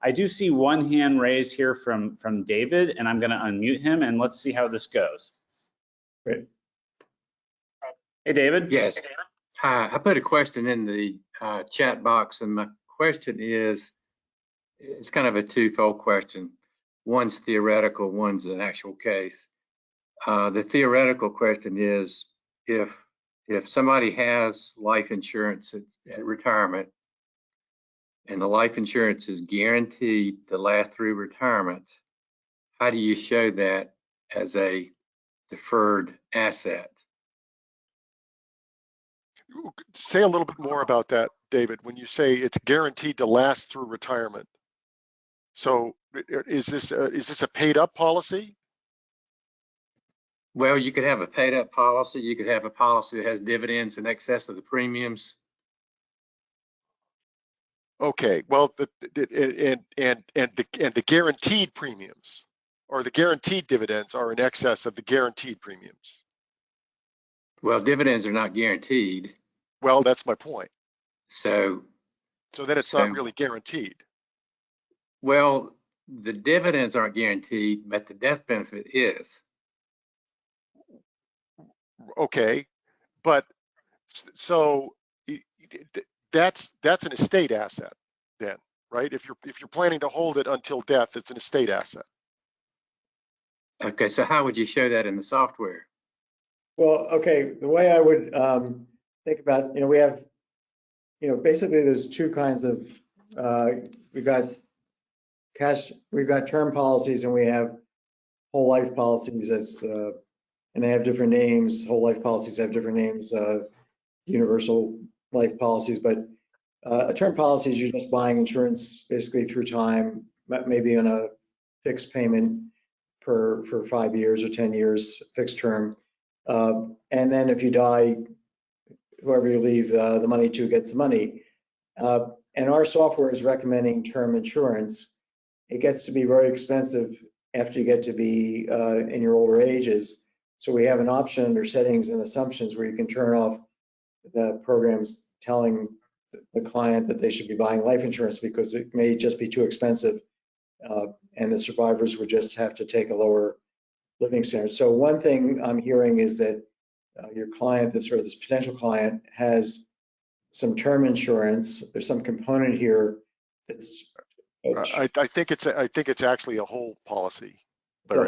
I do see one hand raised here from David, and I'm going to unmute him, and let's see how this goes. Great. Hey, David. Yes. Hi. I put a question in the chat box, and my question is, it's kind of a twofold question. One's theoretical, one's an actual case. The theoretical question is, if somebody has life insurance at retirement, and the life insurance is guaranteed to last through retirement, how do you show that as a deferred asset? Say a little bit more about that, David, when you say it's guaranteed to last through retirement. So is this a paid up policy? Well, you could have a paid up policy. You could have a policy that has dividends in excess of the premiums. Okay, well, the guaranteed premiums or the guaranteed dividends are in excess of the guaranteed premiums. Well, dividends are not guaranteed. Well, that's my point. So then it's not really guaranteed. Well, the dividends aren't guaranteed, but the death benefit is. Okay, but so that's an estate asset then, right? If you're planning to hold it until death, it's an estate asset. Okay, so how would you show that in the software? Well, okay, the way I would think about, we have, basically there's two kinds of, we've got term policies and we have whole life policies and they have different names. Whole life policies have different names, universal life policies, but a term policy is you're just buying insurance basically through time, maybe on a fixed payment for 5 years or 10 years, fixed term. And then if you die, whoever you leave the money to gets the money. And our software is recommending term insurance. It gets to be very expensive after you get to be in your older ages. So we have an option under settings and assumptions where you can turn off the programs telling the client that they should be buying life insurance because it may just be too expensive and the survivors would just have to take a lower living standard. So one thing I'm hearing is that your client, this potential client, has some term insurance. There's some component here that's. I think it's actually a whole policy. I've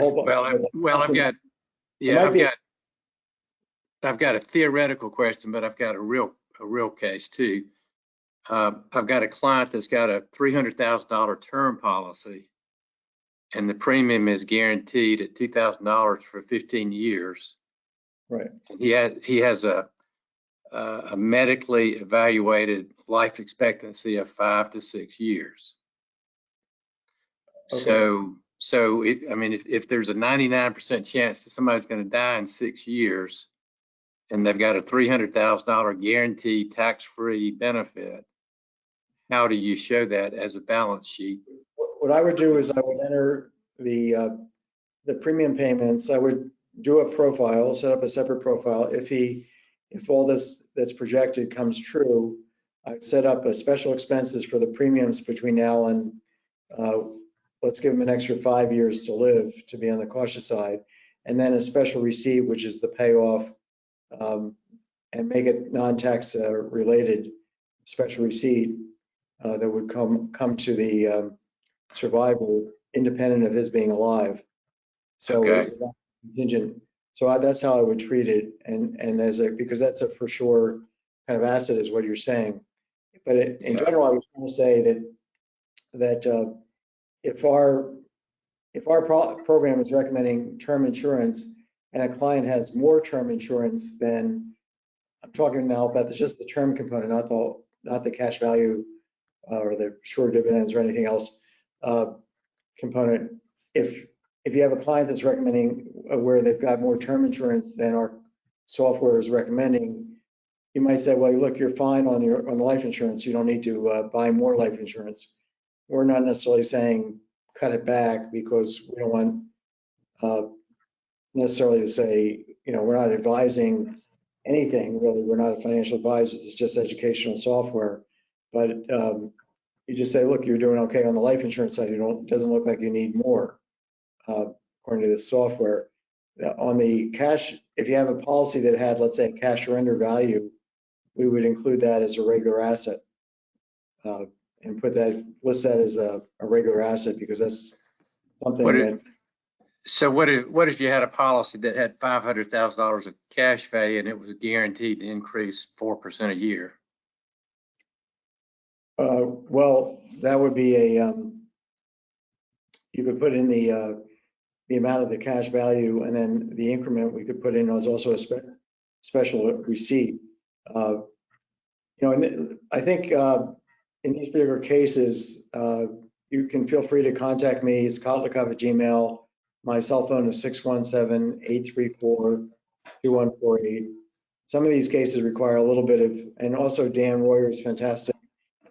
got a theoretical question, but I've got a real case too. I've got a client that's got a $300,000 term policy, and the premium is guaranteed at $2,000 for 15 years. Right. And he has a medically evaluated life expectancy of 5 to 6 years. Okay. So if there's a 99% chance that somebody's going to die in 6 years, and they've got a $300,000 guaranteed tax-free benefit, how do you show that as a balance sheet? What I would do is I would enter the premium payments. I would do a profile, set up a separate profile. If all this that's projected comes true, I'd set up a special expenses for the premiums between now and let's give them an extra 5 years to live to be on the cautious side, and then a special receipt, which is the payoff, and make it non-tax related special receipt that would come to the survivor independent of his being alive. So okay. Contingent. So that's how I would treat it, and because that's a for sure kind of asset is what you're saying. But in general, I was trying to say that if our program is recommending term insurance and a client has more term insurance, then I'm talking now about just the term component, not the cash value or the short dividends or anything else component. If you have a client that's recommending where they've got more term insurance than our software is recommending, you might say, well, look, you're fine on the life insurance. You don't need to buy more life insurance. We're not necessarily saying cut it back because we don't want necessarily to say, we're not advising anything really. We're not a financial advisor. It's just educational software. But you just say, look, you're doing okay on the life insurance side. Doesn't look like you need more, according to this software. On the cash, if you have a policy that had, let's say, a cash surrender value, we would include that as a regular asset, and list that as a regular asset, because that's something that. So what if you had a policy that had $500,000 of cash value and it was guaranteed to increase 4% a year? Well, that would be you could put in the amount of the cash value, and then the increment we could put in was also a special receipt. And I think in these particular cases, you can feel free to contact me. It's Kotlikov at Gmail. My cell phone is 617-834-2148. Some of these cases require a little bit of, and also Dan Royer is fantastic.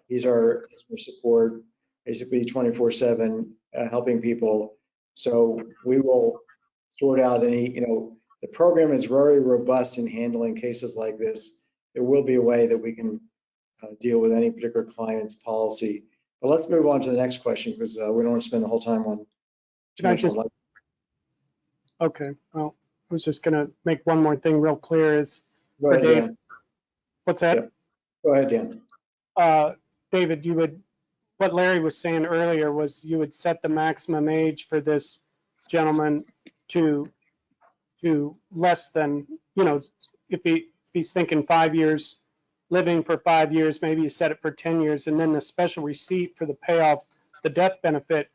He's our customer support, basically 24/7, helping people. So we will sort out any, the program is very robust in handling cases like this. There will be a way that we can deal with any particular client's policy. But let's move on to the next question, because we don't want to spend the whole time on. Okay, well, I was just going to make one more thing real clear is Go ahead, Dan. What's that? Yep. Go ahead, Dan. David, what Larry was saying earlier was you would set the maximum age for this gentleman to less than, if he's thinking 5 years, living for 5 years, maybe you set it for 10 years, and then the special receipt for the payoff, the death benefit,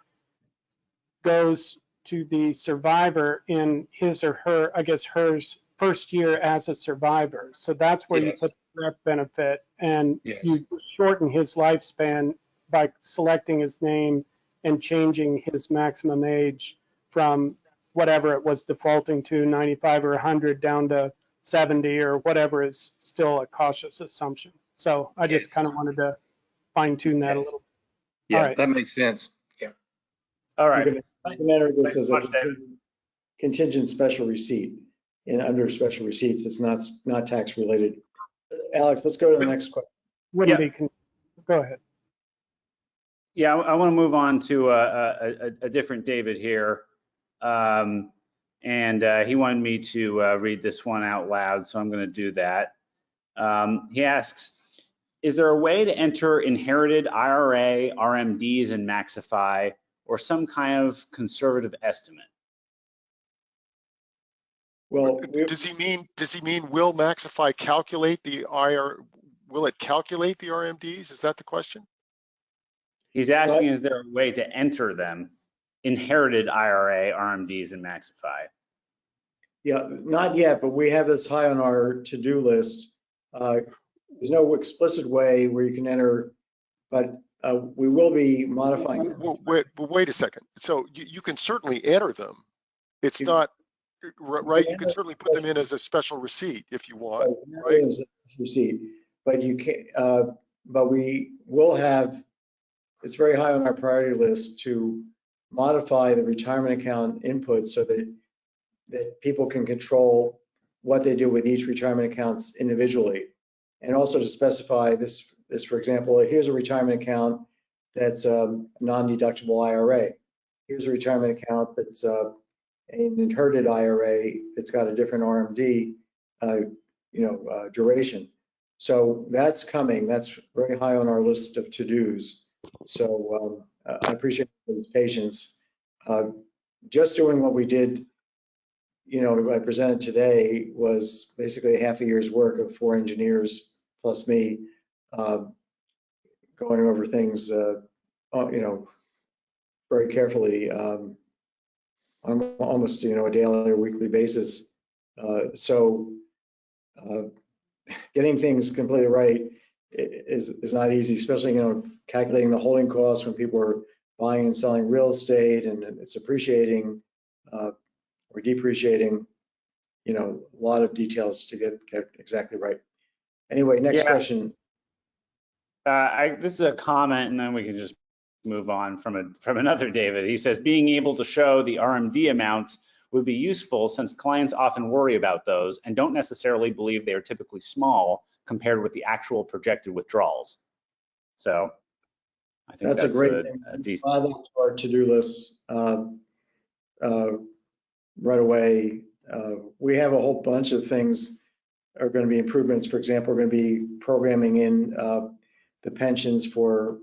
goes to the survivor in his or her, I guess hers, first year as a survivor. So that's where you put the death benefit, and you shorten his lifespan by selecting his name and changing his maximum age from whatever it was defaulting to, 95 or 100, down to 70 or whatever is still a cautious assumption. So I just kind of wanted to fine tune that a little. Yeah, all right. That makes sense. Yeah. All right. You can enter this as a contingent special receipt, and under special receipts, it's not tax related. Alex, let's go to the next question. Go ahead. Yeah, I want to move on to a different David here. And he wanted me to read this one out loud, so I'm going to do that. He asks, is there a way to enter inherited IRA, RMDs, and Maxify, or some kind of conservative estimate? Well, does he mean will Maxify calculate the will it calculate the RMDs? Is that the question? He's asking, is there a way to enter them? Inherited IRA, RMDs, and Maxify. Yeah, not yet, but we have this high on our to-do list. There's no explicit way where you can enter, but we will be modifying. Wait a second. So you can certainly enter them. It's not right. You can certainly put them in as a special receipt if you want, right? As a receipt, but you can't. But we will have. It's very high on our priority list to modify the retirement account inputs so that people can control what they do with each retirement accounts individually, and also to specify this, for example, here's a retirement account that's a non-deductible IRA. Here's a retirement account that's an inherited IRA that's got a different RMD, duration. So that's coming. That's very high on our list of to-dos. So I appreciate his patience. Just doing what we did, I presented today was basically half a year's work of 4 engineers plus me going over things, very carefully, on almost, a daily or weekly basis. So getting things completely right is not easy, especially, calculating the holding costs when people are buying and selling real estate and it's appreciating or depreciating, a lot of details to get exactly right. Anyway, next question. This is a comment, and then we can just move on from another David. He says, being able to show the RMD amounts would be useful since clients often worry about those and don't necessarily believe they are typically small compared with the actual projected withdrawals. So I think That's a great a thing. decent. Add that to our to-do list right away. We have a whole bunch of things are going to be improvements. For example, we're going to be programming in the pensions for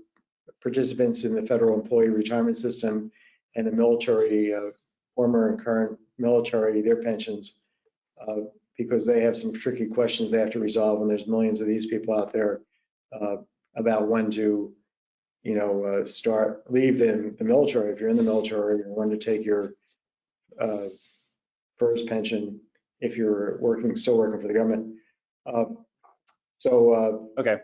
participants in the federal employee retirement system and the military, former and current military, their pensions, because they have some tricky questions they have to resolve, and there's millions of these people out there about when to, leave the military if you're in the military, or when to take your first pension if you're still working for the government. Okay.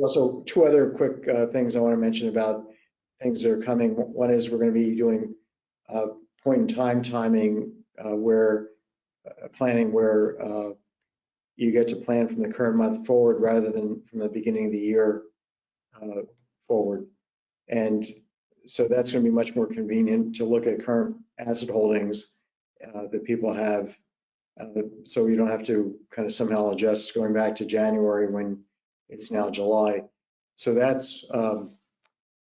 Also, two other quick things I want to mention about things that are coming. One is we're going to be doing point in time timing, planning where you get to plan from the current month forward rather than from the beginning of the year forward. And so that's going to be much more convenient to look at current asset holdings that people have, so you don't have to kind of somehow adjust going back to January when it's now July. So that's on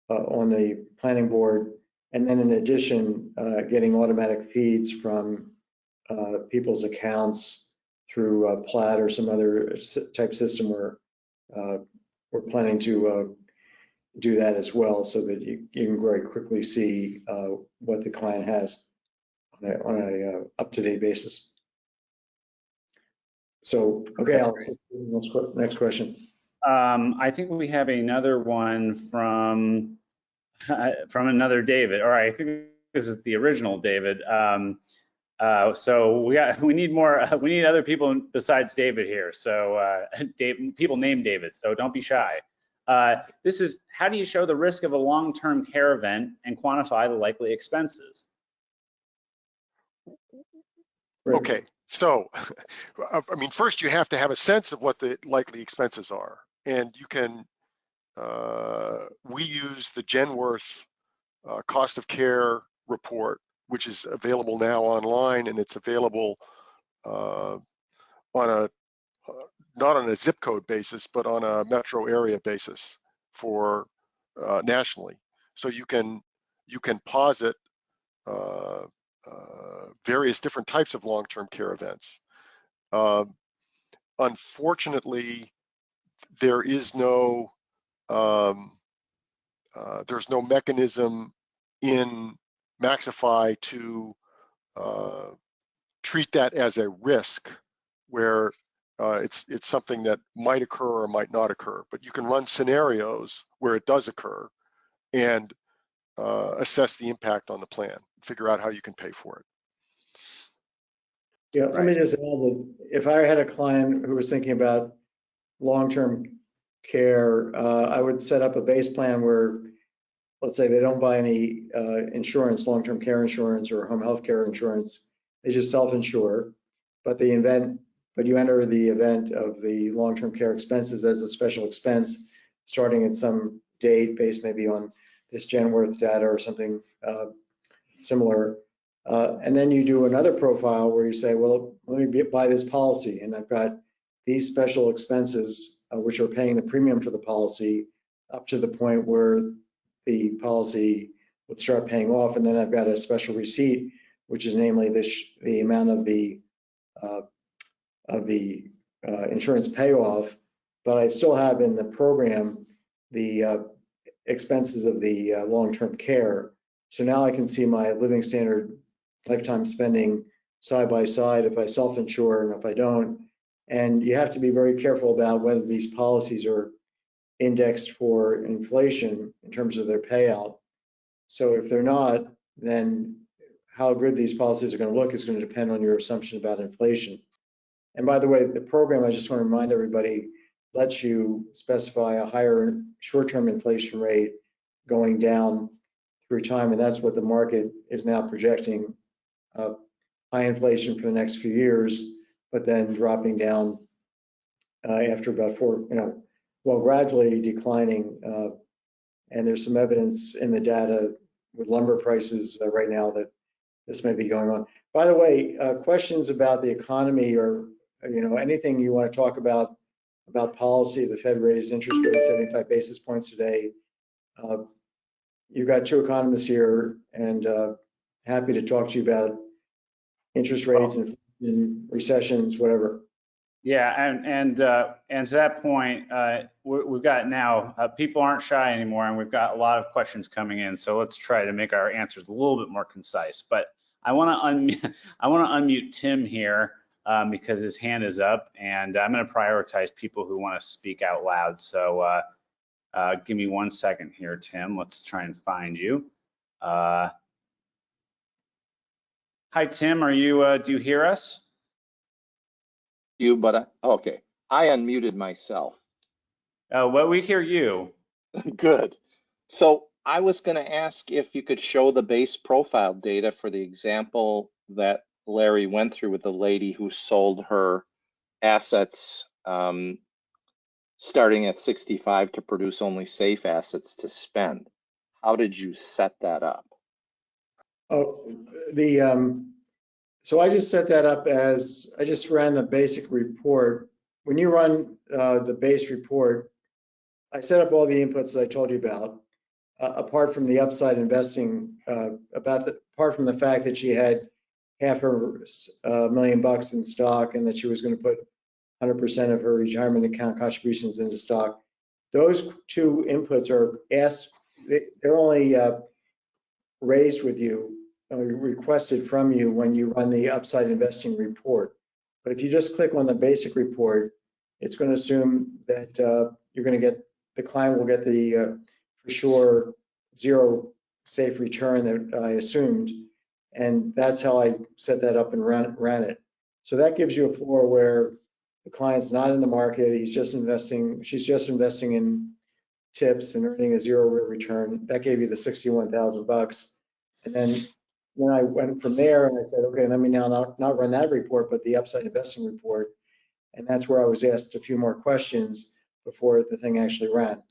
the planning board. And then in addition, getting automatic feeds from people's accounts through Plaid or some other type system where we're planning to do that as well, so that you can very quickly see what the client has on a up-to-date basis. So, okay, Alex, next question. I think we have another one from another David. All right, I think this is the original David. So we need more. We need other people besides David here. So people named David. So don't be shy. This is, how do you show the risk of a long-term care event and quantify the likely expenses? Okay, so I mean, first you have to have a sense of what the likely expenses are, and you can. We use the Genworth cost of care report, which is available now online, and it's available on a not on a zip code basis, but on a metro area basis for nationally. So you can posit various different types of long-term care events. Unfortunately, there is no there's no mechanism in Maxify to treat that as a risk, where it's something that might occur or might not occur. But you can run scenarios where it does occur and assess the impact on the plan, figure out how you can pay for it. Yeah, let me just add that if I had a client who was thinking about long-term care, I would set up a base plan where, let's say they don't buy any insurance, long-term care insurance or home health care insurance. They just self-insure, but you enter the event of the long-term care expenses as a special expense, starting at some date based maybe on this Genworth data or something similar. And then you do another profile where you say, well, let me buy this policy, and I've got these special expenses, which are paying the premium for the policy up to the point where the policy would start paying off. And then I've got a special receipt, which is namely the amount of the insurance payoff, but I still have in the program the expenses of the long-term care. So now I can see my living standard lifetime spending side by side if I self-insure and if I don't. And you have to be very careful about whether these policies are indexed for inflation in terms of their payout. So if they're not, then how good these policies are going to look is going to depend on your assumption about inflation. And by the way, the program, I just want to remind everybody, lets you specify a higher short-term inflation rate going down through time, and that's what the market is now projecting, high inflation for the next few years, but then dropping down after about gradually declining. And there's some evidence in the data with lumber prices right now that this may be going on. By the way, questions about the economy or anything you want to talk about policy. The Fed raised interest rates 75 basis points today. you've got two economists here, and happy to talk to you about interest rates and recessions, whatever. Yeah, and to that point, we've got now people aren't shy anymore, and we've got a lot of questions coming in. So let's try to make our answers a little bit more concise. But I want to unmute Tim here because his hand is up, and I'm going to prioritize people who want to speak out loud. So give me 1 second here, Tim. Let's try and find you. Hi, Tim. Are you? Do you hear us? Okay. I unmuted myself. Well, we hear you. Good. So I was going to ask if you could show the base profile data for the example that Larry went through with the lady who sold her assets starting at 65 to produce only safe assets to spend. How did you set that up? Oh, so I just set that up as, I just ran the basic report. When you run the base report, I set up all the inputs that I told you about, apart from the upside investing, apart from the fact that she had half her $1 million in stock and that she was going to put 100% of her retirement account contributions into stock. Those two inputs are asked, they're only raised with you, requested from you when you run the upside investing report. But if you just click on the basic report, it's going to assume that you're going to get, the client will get the for sure zero safe return that I assumed. And that's how I set that up and ran it. So that gives you a floor where the client's not in the market, he's just investing, she's just investing in tips and earning a zero return. That gave you the $61,000. And then when I went from there and I said, okay, let me now not run that report, but the upside investing report. And that's where I was asked a few more questions before the thing actually ran.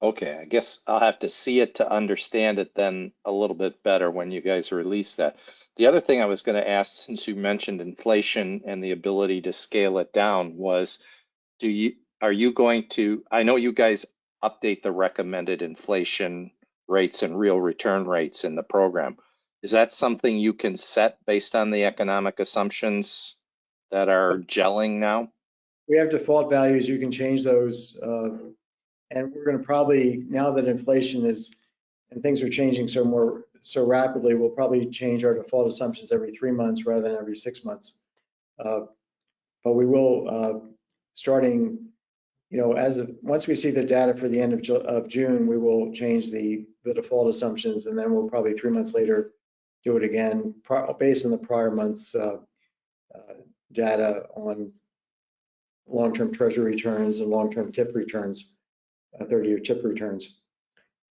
Okay, I guess I'll have to see it to understand it then a little bit better when you guys release that. The other thing I was going to ask, since you mentioned inflation and the ability to scale it down, was are you going to, I know you guys update the recommended inflation rates and real return rates in the program. Is that something you can set based on the economic assumptions that are gelling now? We have default values, you can change those. And we're going to probably, now that inflation is, and things are changing so rapidly, we'll probably change our default assumptions every 3 months rather than every 6 months. But we will, starting, once we see the data for the end of June, we will change the default assumptions, and then we'll probably 3 months later do it again based on the prior month's data on long-term treasury returns and long-term tip returns. 30-year tip returns.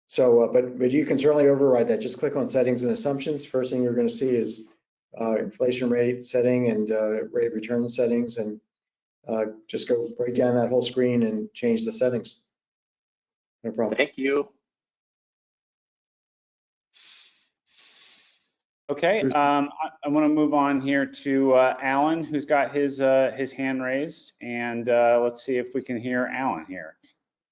So, but you can certainly override that. Just click on settings and assumptions. First thing you're going to see is inflation rate setting and rate of return settings, and just go right down that whole screen and change the settings. No problem. Thank you. Okay, I want to move on here to Alan, who's got his hand raised, and let's see if we can hear Alan here.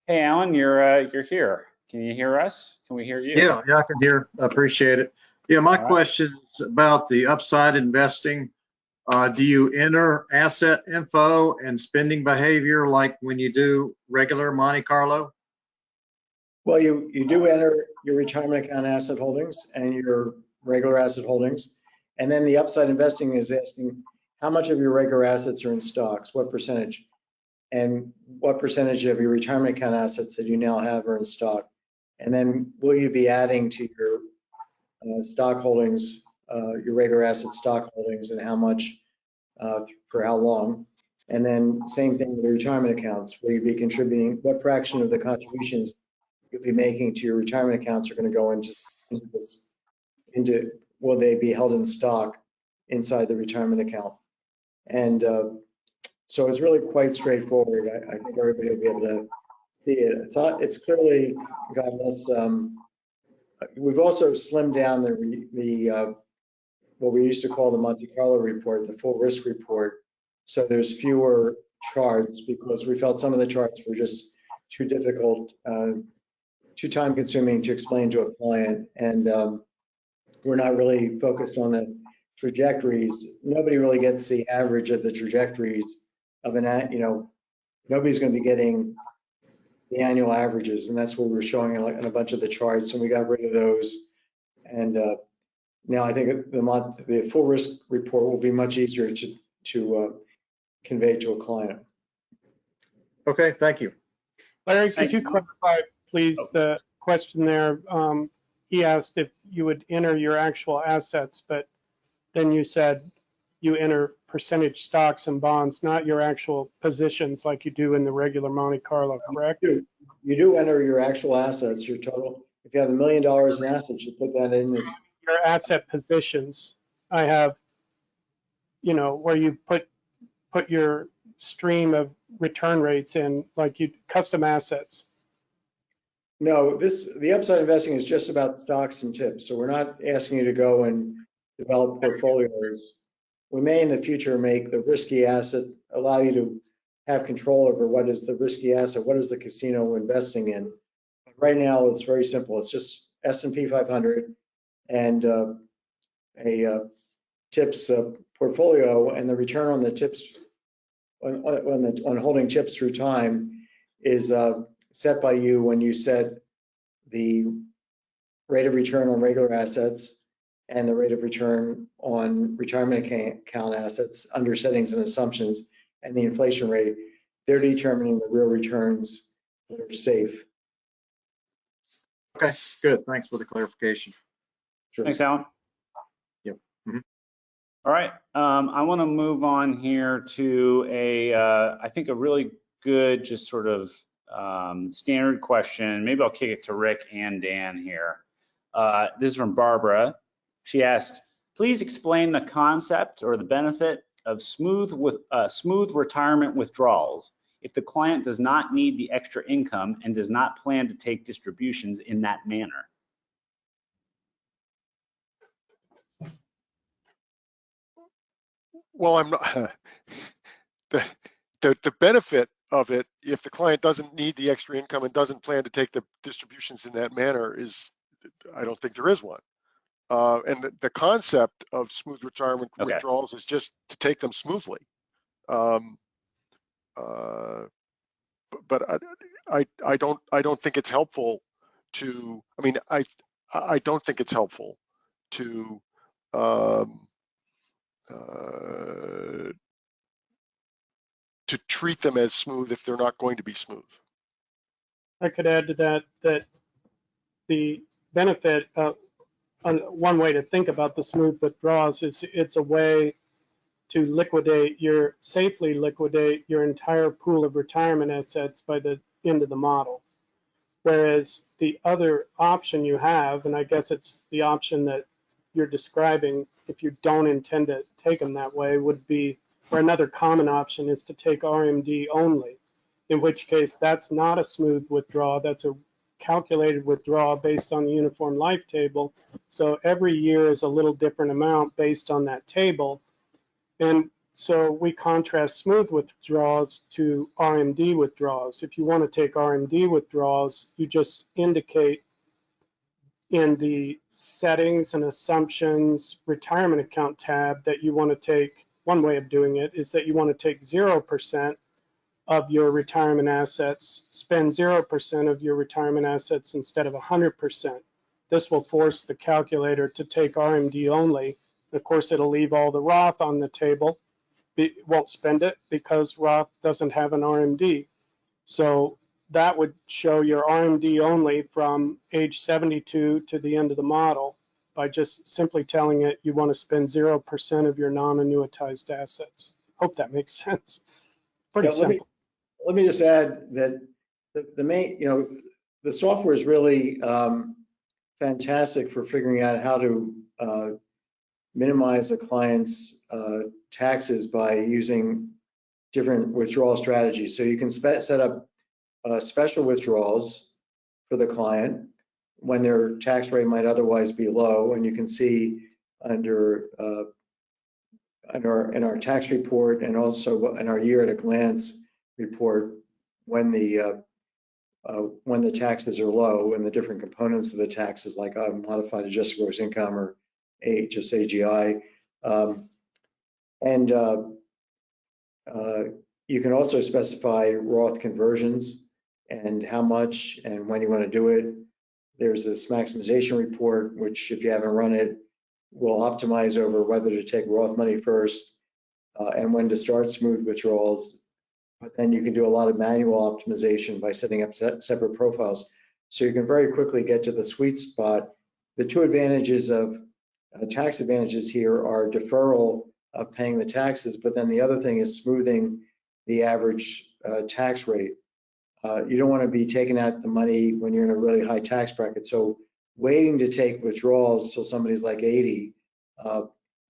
Hey, Alan, you're here. Can you hear us? Can we hear you? Yeah, I can hear. I appreciate it. Yeah, my question is about the upside investing. Do you enter asset info and spending behavior like when you do regular Monte Carlo? Well, you do enter your retirement account asset holdings and your regular asset holdings. And then the upside investing is asking how much of your regular assets are in stocks, what percentage? And what percentage of your retirement account assets that you now have are in stock? And then will you be adding to your stock holdings, your regular asset stock holdings, and how much for how long? And then same thing with the retirement accounts. Will you be contributing, what fraction of the contributions you'll be making to your retirement accounts are going to go into this, will they be held in stock inside the retirement account? And so it's really quite straightforward. I think everybody will be able to see it. It's clearly got less. We've also slimmed down the what we used to call the Monte Carlo report, the full risk report. So there's fewer charts because we felt some of the charts were just too difficult too time consuming to explain to a client, and we're not really focused on the trajectories. Nobody really gets the average of the trajectories of nobody's going to be getting the annual averages, and that's what we're showing in a bunch of the charts, and we got rid of those. And now I think the full risk report will be much easier to convey to a client. Okay, thank you. Larry, could you clarify, please, the question there? He asked if you would enter your actual assets, but then you said you enter percentage stocks and bonds, not your actual positions like you do in the regular Monte Carlo, correct? You do enter your actual assets, your total. If you have $1 million in assets, you put that in as your asset positions. I have, where you put your stream of return rates in, like you custom assets. No, the upside investing is just about stocks and tips. So we're not asking you to go and develop portfolios. We may in the future make the risky asset allow you to have control over what is the risky asset, what is the casino investing in. But right now, it's very simple. It's just S&P 500 and a tips portfolio, and the return on the tips on holding tips through time is set by you when you set the rate of return on regular assets and the rate of return on retirement account assets under settings and assumptions, and the inflation rate. They're determining the real returns that are safe. Okay, good. Thanks for the clarification. Sure. Thanks, Alan. Yep. Mm-hmm. All right, I want to move on here to I think a really good, just sort of standard question. Maybe I'll kick it to Rick and Dan here. This is from Barbara. She asked, please explain the concept or the benefit of smooth retirement withdrawals if the client does not need the extra income and does not plan to take distributions in that manner. Well, I'm not, the benefit of it, if the client doesn't need the extra income and doesn't plan to take the distributions in that manner, is, I don't think there is one. And the concept of smooth retirement withdrawals is just to take them smoothly. But I don't think it's helpful to, I mean, I don't think it's helpful to treat them as smooth if they're not going to be smooth. I could add to that the benefit of one way to think about the smooth withdrawals is it's a way to safely liquidate your entire pool of retirement assets by the end of the model. Whereas the other option you have, and I guess it's the option that you're describing if you don't intend to take them that way, would be, or another common option is to take RMD only, in which case that's not a smooth withdrawal, that's a calculated withdrawal based on the uniform life table. So every year is a little different amount based on that table. And so we contrast smooth withdrawals to RMD withdrawals. If you want to take RMD withdrawals, you just indicate in the settings and assumptions retirement account tab that you want to take, one way of doing it is that you want to take 0% of your retirement assets, spend 0% of your retirement assets instead of 100%. This will force the calculator to take RMD only. Of course, it'll leave all the Roth on the table. It won't spend it because Roth doesn't have an RMD. So that would show your RMD only from age 72 to the end of the model by just simply telling it you want to spend 0% of your non-annuitized assets. Hope that makes sense. Pretty simple. Let me just add that the main, the software is really fantastic for figuring out how to minimize the client's taxes by using different withdrawal strategies. So you can set up special withdrawals for the client when their tax rate might otherwise be low, and you can see under in our tax report and also in our year at a glance report when the when the taxes are low and the different components of the taxes, like modified adjusted gross income or just AGI. You can also specify Roth conversions and how much and when you want to do it. There's this maximization report, which if you haven't run it, will optimize over whether to take Roth money first and when to start smooth withdrawals. But then you can do a lot of manual optimization by setting up separate profiles. So you can very quickly get to the sweet spot. The two advantages of tax advantages here are deferral of paying the taxes, but then the other thing is smoothing the average tax rate. You don't want to be taking out the money when you're in a really high tax bracket. So waiting to take withdrawals till somebody's like 80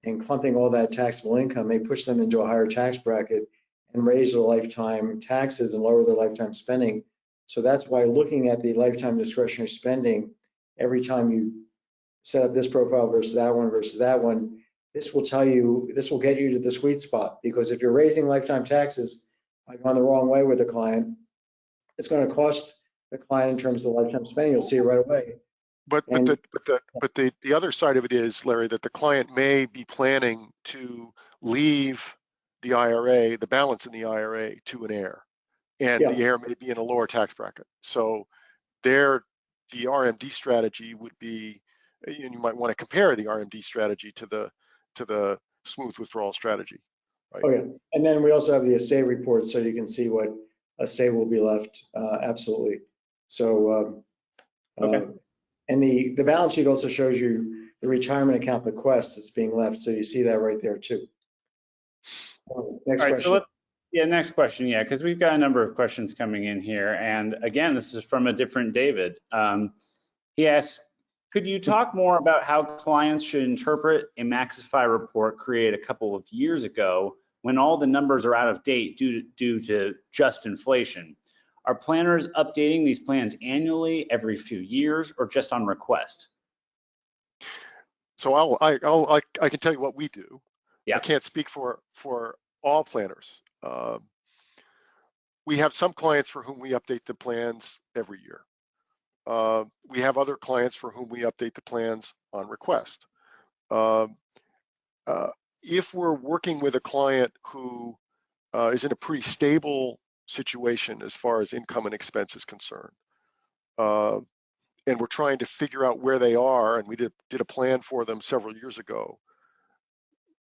and clumping all that taxable income may push them into a higher tax bracket and raise their lifetime taxes and lower their lifetime spending. So that's why looking at the lifetime discretionary spending, every time you set up this profile versus that one, this will tell you, this will get you to the sweet spot. Because if you're raising lifetime taxes by going the wrong way with the client, it's going to cost the client in terms of the lifetime spending. You'll see it right away. But the other side of it is, Larry, that the client may be planning to leave the IRA, the balance in the IRA, to an heir, and the heir may be in a lower tax bracket. So the RMD strategy would be, and you might want to compare the RMD strategy to the smooth withdrawal strategy. Right? Oh yeah, and then we also have the estate report, so you can see what estate will be left. Absolutely. So okay. And the balance sheet also shows you the retirement account bequest that's being left, so you see that right there too. Next question. So next question, because we've got a number of questions coming in here, and again, this is from a different David. He asks, could you talk more about how clients should interpret a Maxify report created a couple of years ago when all the numbers are out of date due to just inflation? Are planners updating these plans annually, every few years, or just on request? So I can tell you what we do. Yeah. I can't speak for all planners. We have some clients for whom we update the plans every year. We have other clients for whom we update the plans on request. If we're working with a client who is in a pretty stable situation as far as income and expense is concerned, and we're trying to figure out where they are, and we did a plan for them several years ago,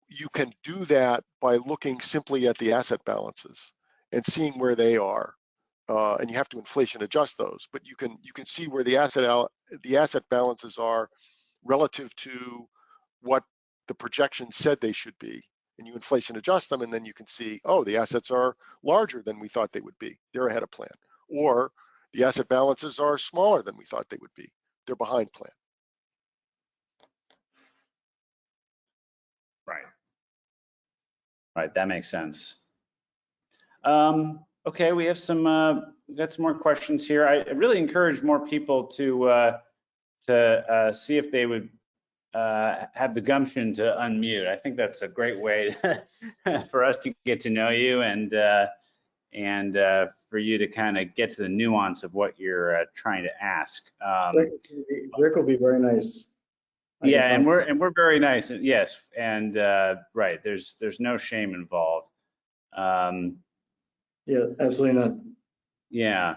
you can do that by looking simply at the asset balances and seeing where they are. And you have to inflation adjust those, but you can see where the asset balances are relative to what the projection said they should be, and you inflation adjust them, and then you can see, oh, the assets are larger than we thought they would be. They're ahead of plan. Or the asset balances are smaller than we thought they would be. They're behind plan. Right, that makes sense. Okay, we have some got some more questions here. I really encourage more people to see if they would have the gumption to unmute. I think that's a great way for us to get to know you and for you to kind of get to the nuance of what you're trying to ask. Rick will be very nice. Yeah, and we're very nice. Yes, and right. There's no shame involved. Yeah, absolutely not. Yeah.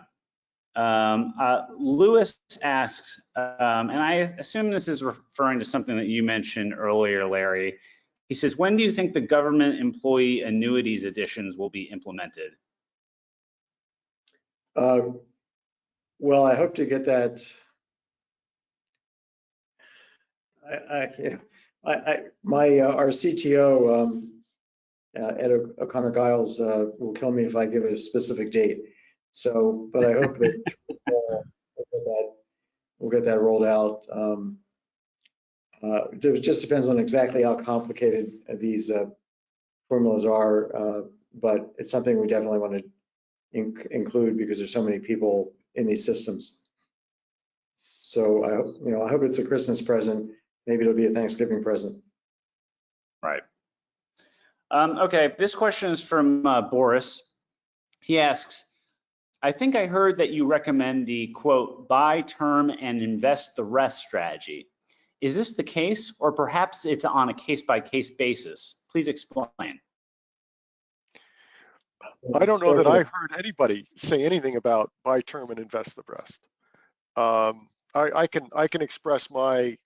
Lewis asks, and I assume this is referring to something that you mentioned earlier, Larry. He says, when do you think the government employee annuities additions will be implemented? Well, I hope to get that. Our CTO, Ed O'Connor Giles, will kill me if I give a specific date. So, but I hope that we'll get that rolled out. It just depends on exactly how complicated these formulas are, but it's something we definitely want to include because there's so many people in these systems. So I hope it's a Christmas present. Maybe it'll be a Thanksgiving present. Right. Okay, this question is from Boris. He asks, I think I heard that you recommend the quote, buy term and invest the rest strategy. Is this the case, or perhaps it's on a case-by-case basis? Please explain. I don't know that I heard anybody say anything about buy term and invest the rest. I can express my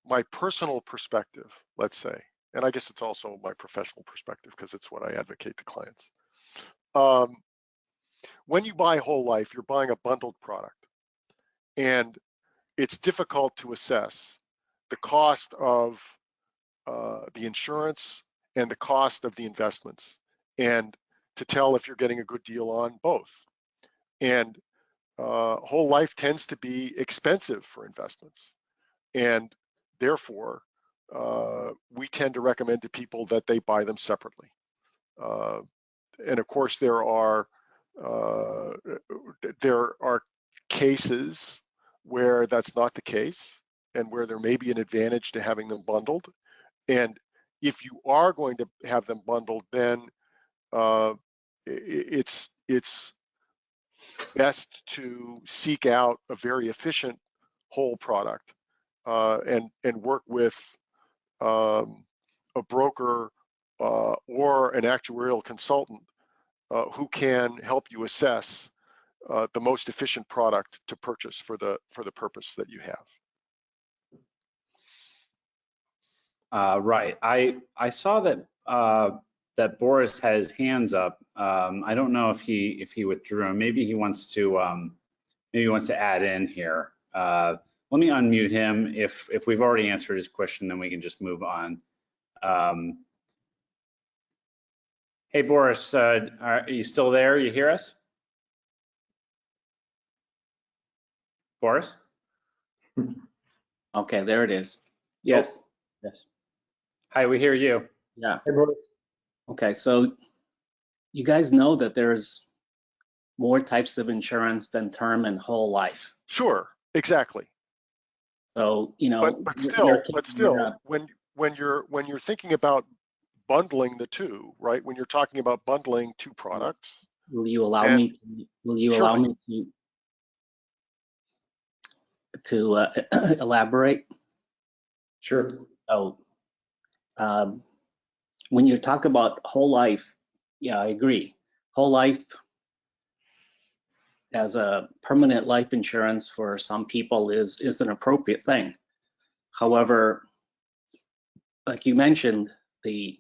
my personal perspective, let's say, and I guess it's also my professional perspective because it's what I advocate to clients. When you buy whole life, you're buying a bundled product, and it's difficult to assess the cost of the insurance and the cost of the investments, and to tell if you're getting a good deal on both. And whole life tends to be expensive for investments, and therefore we tend to recommend to people that they buy them separately. And of course, there are cases where that's not the case, and where there may be an advantage to having them bundled. And if you are going to have them bundled, then it's best to seek out a very efficient whole product and work with a broker or an actuarial consultant who can help you assess the most efficient product to purchase for the purpose that you have. Right. I saw that that Boris has hands up. I don't know if he withdrew. Maybe he wants to add in here. Let me unmute him. If we've already answered his question, then we can just move on. Hey Boris, are you still there? You hear us? Boris? Okay, there it is. Yes. Oh. Yes. Hi, we hear you. Yeah. Hey, Boris. Okay, so you guys know that there's more types of insurance than term and whole life. Sure, exactly. So, you know, but still, when you're thinking about bundling the two, right? When you're talking about bundling two products, will you allow me to elaborate? Sure. So, when you talk about whole life, yeah, I agree. Whole life as a permanent life insurance for some people is an appropriate thing. However, like you mentioned, the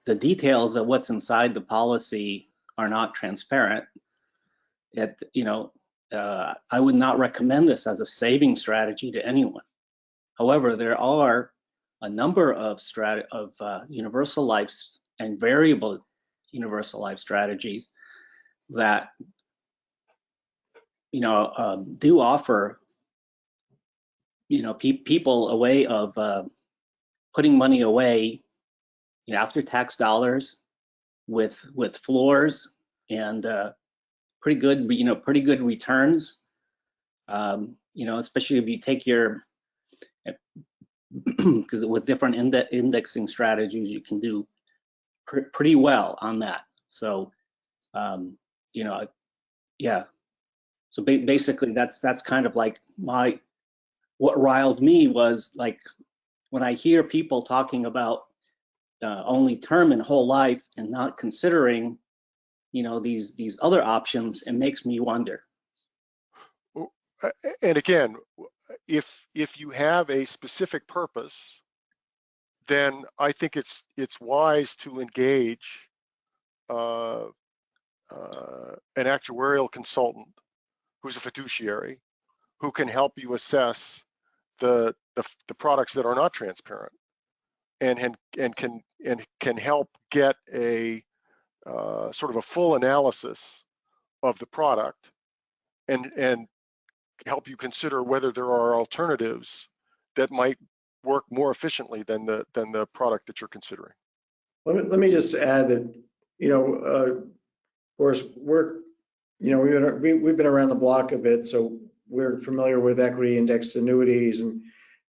details of what's inside the policy are not transparent. I would not recommend this as a saving strategy to anyone. However, there are a number of universal lives and variable universal life strategies that do offer people a way of putting money away after tax dollars with floors and pretty good returns, especially if you take because with different indexing strategies you can do pretty well on that. So yeah, so basically that's kind of like what riled me was like when I hear people talking about only term and whole life and not considering these other options, it makes me wonder. And again, if you have a specific purpose, then I think it's wise to engage an actuarial consultant who's a fiduciary who can help you assess the products that are not transparent and can help get a sort of a full analysis of the product and help you consider whether there are alternatives that might work more efficiently than the product that you're considering. Let me just add that, of course, we've been around the block a bit, so we're familiar with equity indexed annuities and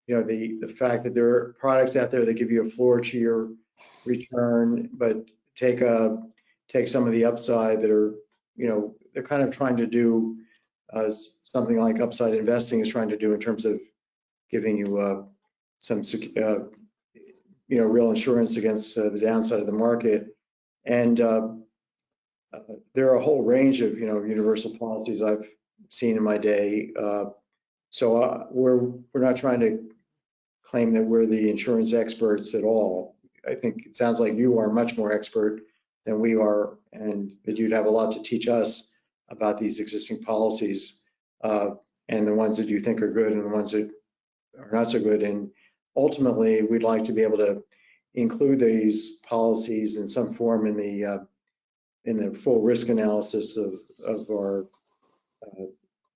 the fact that there are products out there that give you a floor to your return, but take a take some of the upside that are, they're kind of trying to do something like upside investing is trying to do in terms of giving you some, real insurance against the downside of the market. And there are a whole range of, universal policies I've seen in my day. So we're not trying to claim that we're the insurance experts at all. I think it sounds like you are much more expert than we are, and that you'd have a lot to teach us about these existing policies, and the ones that you think are good and the ones that are not so good. And ultimately, we'd like to be able to include these policies in some form in the full risk analysis of our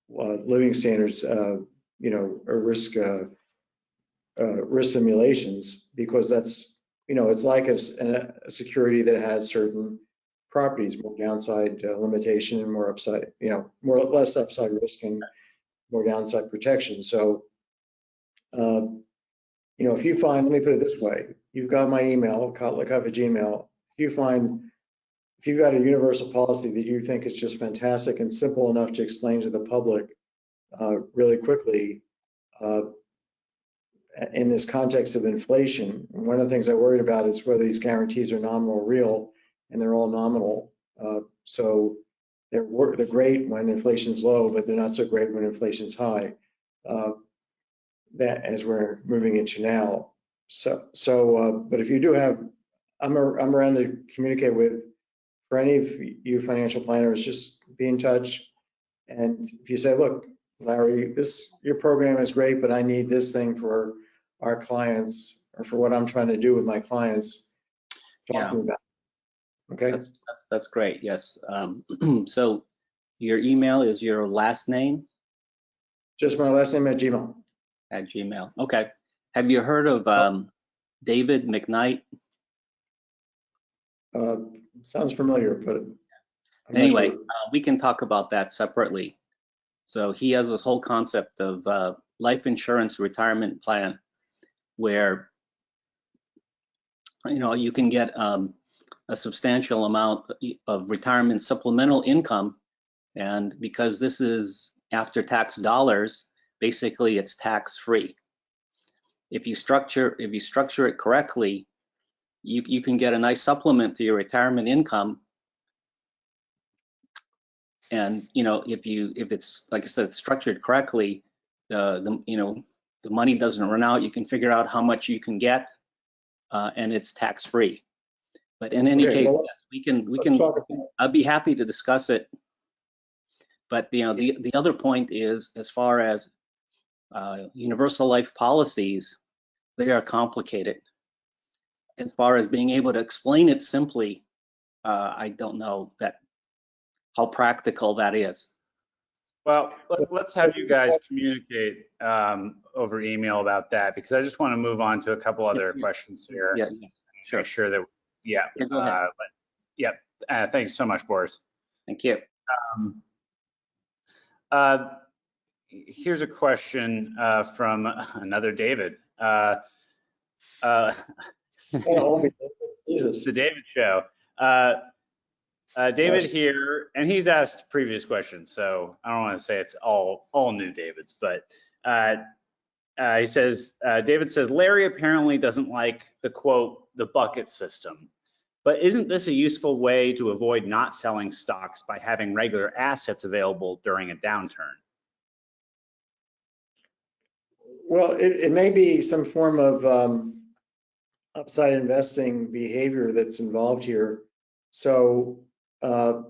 living standards, or risk simulations, because that's, it's like a security that has certain properties, more downside limitation, more upside, less upside risk and more downside protection. So, if you find, let me put it this way, you've got my email, look up a Gmail. If you've got a universal policy that you think is just fantastic and simple enough to explain to the public really quickly, in this context of inflation, one of the things I worried about is whether these guarantees are nominal or real, and they're all nominal. So they're great when inflation's low, but they're not so great when inflation's high. That as we're moving into now. But if you do have, I'm around to communicate with. For any of you financial planners, just be in touch. And if you say, look, Larry, your program is great, but I need this thing for our clients, or for what I'm trying to do with my clients, talk to me about it. Okay. That's great. Yes. So your email is your last name? Just my last name at Gmail. At Gmail. Okay. Have you heard of David McKnight? Sounds familiar, but anyway, we can talk about that separately. So he has this whole concept of life insurance retirement plan, where you can get a substantial amount of retirement supplemental income, and because this is after-tax dollars, basically it's tax-free. If you structure it correctly, you can get a nice supplement to your retirement income. And if it's, like I said, structured correctly, the money doesn't run out. You can figure out how much you can get, and it's tax free. But in any case, well, yes, we can. I'd be happy to discuss it. But the other point is, as far as universal life policies, they are complicated. As far as being able to explain it simply, I don't know how practical that is. Well, let's have you guys communicate over email about that, because I just want to move on to a couple other questions here. Yeah, sure. Make sure that, Go ahead. Thanks so much, Boris. Thank you. Here's a question from another David. It's the David show. David here, and he's asked previous questions, so I don't want to say it's all new Davids, but he says, David says, Larry apparently doesn't like the quote, the bucket system, but isn't this a useful way to avoid not selling stocks by having regular assets available during a downturn? Well, it may be some form of upside investing behavior that's involved here. So the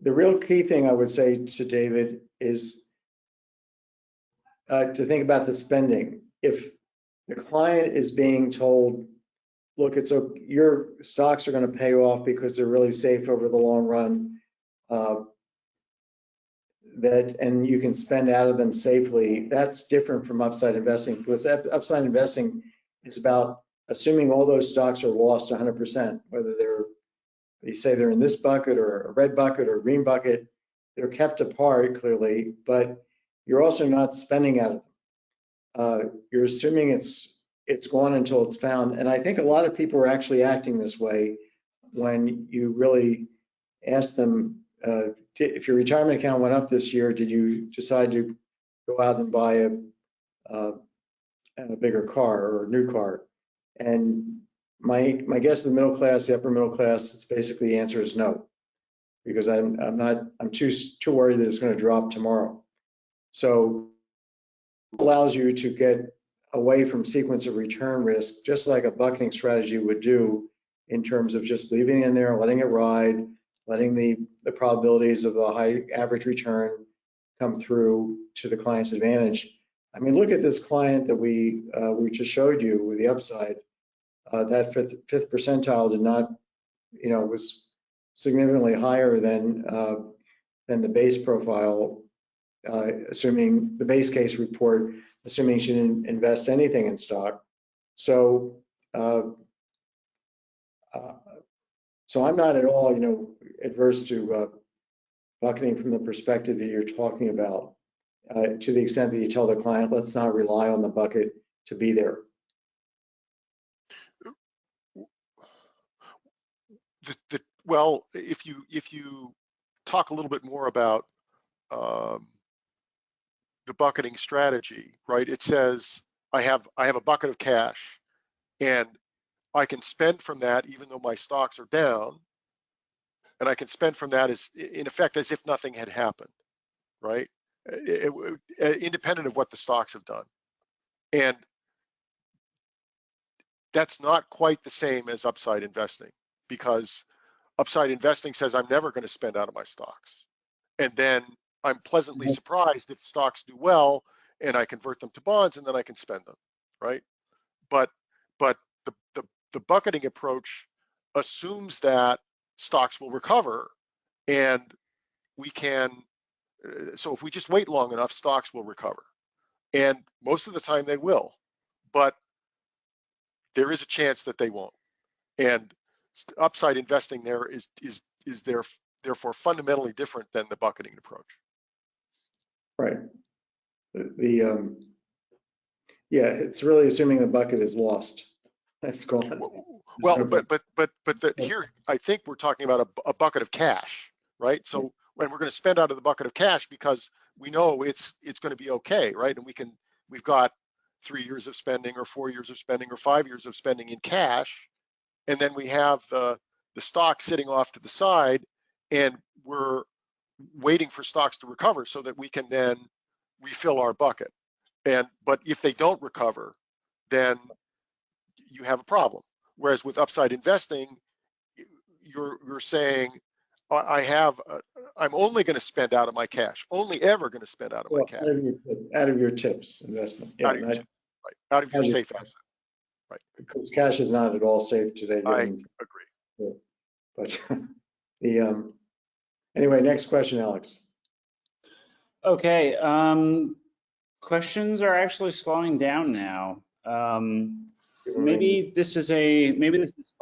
real key thing I would say to David is to think about the spending. If the client is being told, look, your stocks are going to pay off because they're really safe over the long run, and you can spend out of them safely, that's different from upside investing, because upside investing is about assuming all those stocks are lost 100%, whether they say they're in this bucket or a red bucket or a green bucket, they're kept apart clearly, but you're also not spending out of them. You're assuming it's gone until it's found. And I think a lot of people are actually acting this way when you really ask them, if your retirement account went up this year, did you decide to go out and buy a bigger car or a new car? And my guess, the middle class, the upper middle class, it's basically the answer is no, because I'm too worried that it's going to drop tomorrow. So it allows you to get away from sequence of return risk, just like a bucketing strategy would do, in terms of just leaving it in there, letting it ride, letting the probabilities of the high average return come through to the client's advantage. I mean, look at this client that we just showed you with the upside. That fifth percentile did not, was significantly higher than the base profile, assuming the base case report, assuming she didn't invest anything in stock. So, so I'm not at all, adverse to bucketing from the perspective that you're talking about, to the extent that you tell the client, let's not rely on the bucket to be there. Well, if you talk a little bit more about the bucketing strategy, right? It says I have a bucket of cash, and I can spend from that even though my stocks are down, and I can spend from that as in effect as if nothing had happened, right? Independent of what the stocks have done, and that's not quite the same as upside investing, because upside investing says I'm never going to spend out of my stocks, and then I'm pleasantly surprised if stocks do well and I convert them to bonds and then I can spend them, right? But the bucketing approach assumes that stocks will recover, and we can, so if we just wait long enough, stocks will recover, and most of the time they will, but there is a chance that they won't. And upside investing there is therefore fundamentally different than the bucketing approach. Right. Yeah, it's really assuming the bucket is lost. It's gone. Well, but here I think we're talking about a bucket of cash, right? So when we're going to spend out of the bucket of cash because we know it's going to be okay, right? And we've got 3 years of spending or 4 years of spending or 5 years of spending in cash, and then we have the stock sitting off to the side, and we're waiting for stocks to recover so that we can then refill our bucket. But if they don't recover, then you have a problem. Whereas with upside investing, you're saying I'm only going to spend out of my cash, only ever going to spend out of my cash. Out of your tips investment. Yeah, out of your safe asset. Right. Because cash is not at all safe today. I agree. But anyway, next question, Alex. Okay. Questions are actually slowing down now. Maybe this has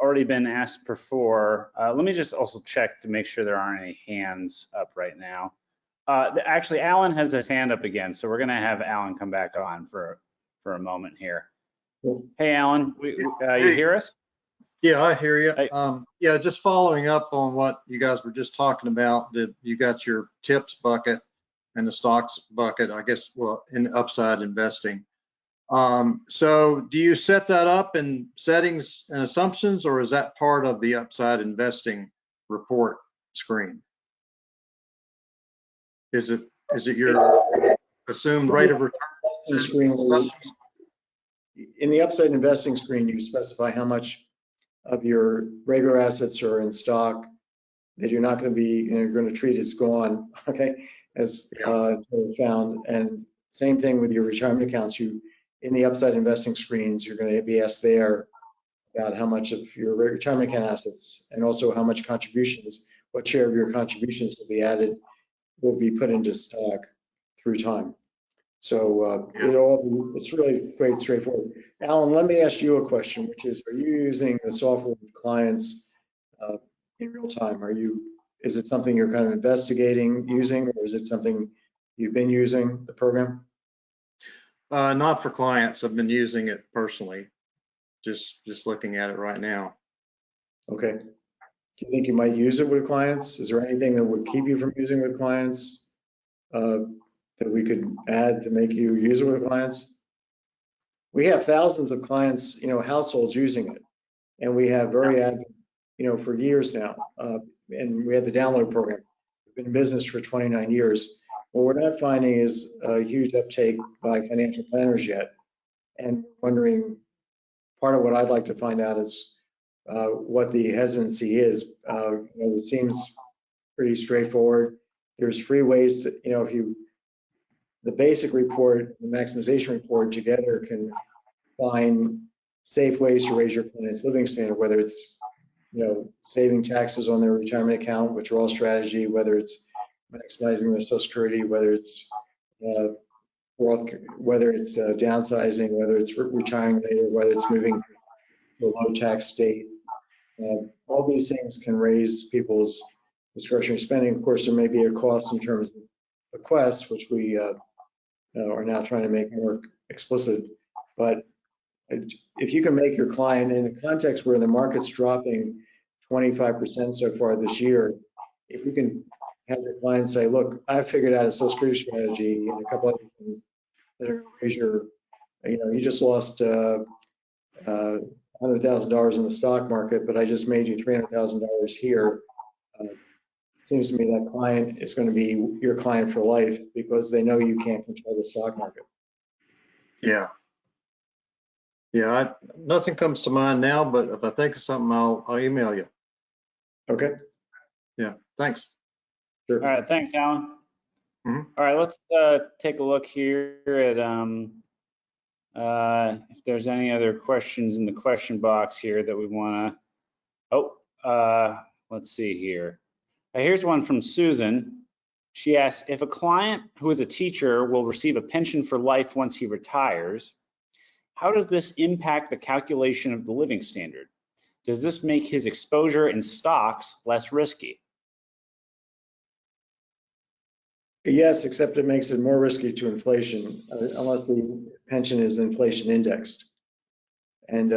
already been asked before. Let me just also check to make sure there aren't any hands up right now. Actually, Alan has his hand up again, so we're going to have Alan come back on for a moment here. Cool. Hey, Alan, you hear us? Yeah, I hear you. Hey. Yeah, just following up on what you guys were just talking about, that you got your tips bucket and the stocks bucket, I guess, well, in upside investing. So do you set that up in settings and assumptions, or is that part of the upside investing report screen? Is it your assumed rate of return? In the upside investing screen, you specify how much of your regular assets are in stock that you're not going to be, you're going to treat as gone, okay, as found. And same thing with your retirement accounts. In the upside investing screens, you're going to be asked there about how much of your retirement account assets, and also how much contributions, what share of your contributions will be put into stock through time. So it's really quite straightforward. Alan, let me ask you a question, which is, are you using the software with clients in real time? Is it something you're kind of investigating using, or is it something you've been using, the program? Not for clients. I've been using it personally, just looking at it right now. Okay. Do you think you might use it with clients? Is there anything that would keep you from using with clients that we could add to make you use it with clients? We have thousands of clients, households using it, and we have very active, for years now. And we have the download program. We've been in business for 29 years. What we're not finding is a huge uptake by financial planners yet. And wondering, part of what I'd like to find out is what the hesitancy is. It seems pretty straightforward. There's free ways to, the basic report, the maximization report together can find safe ways to raise your client's living standard, whether it's, saving taxes on their retirement account, withdrawal strategy, whether it's maximizing their Social Security, whether it's downsizing, whether it's retiring later, whether it's moving to a low tax state. All these things can raise people's discretionary spending. Of course, there may be a cost in terms of requests, which we are now trying to make more explicit. But if you can make your client, in a context where the market's dropping 25% so far this year, if you can have your client say, look, I figured out a Social Security strategy and a couple other things that are going to raise your, you just lost $100,000 in the stock market, but I just made you $300,000 here. Seems to me that client is going to be your client for life because they know you can't control the stock market. Yeah. Yeah, nothing comes to mind now, but if I think of something, I'll email you. Okay. Yeah, thanks. Sure. All right, thanks, Alan. Mhm. All right, let's take a look here at if there's any other questions in the question box here that we want to. Let's see here. Here's one from Susan. She asks, if a client who is a teacher will receive a pension for life once he retires, how does this impact the calculation of the living standard? Does this make his exposure in stocks less risky? Yes, except it makes it more risky to inflation unless the pension is inflation indexed. And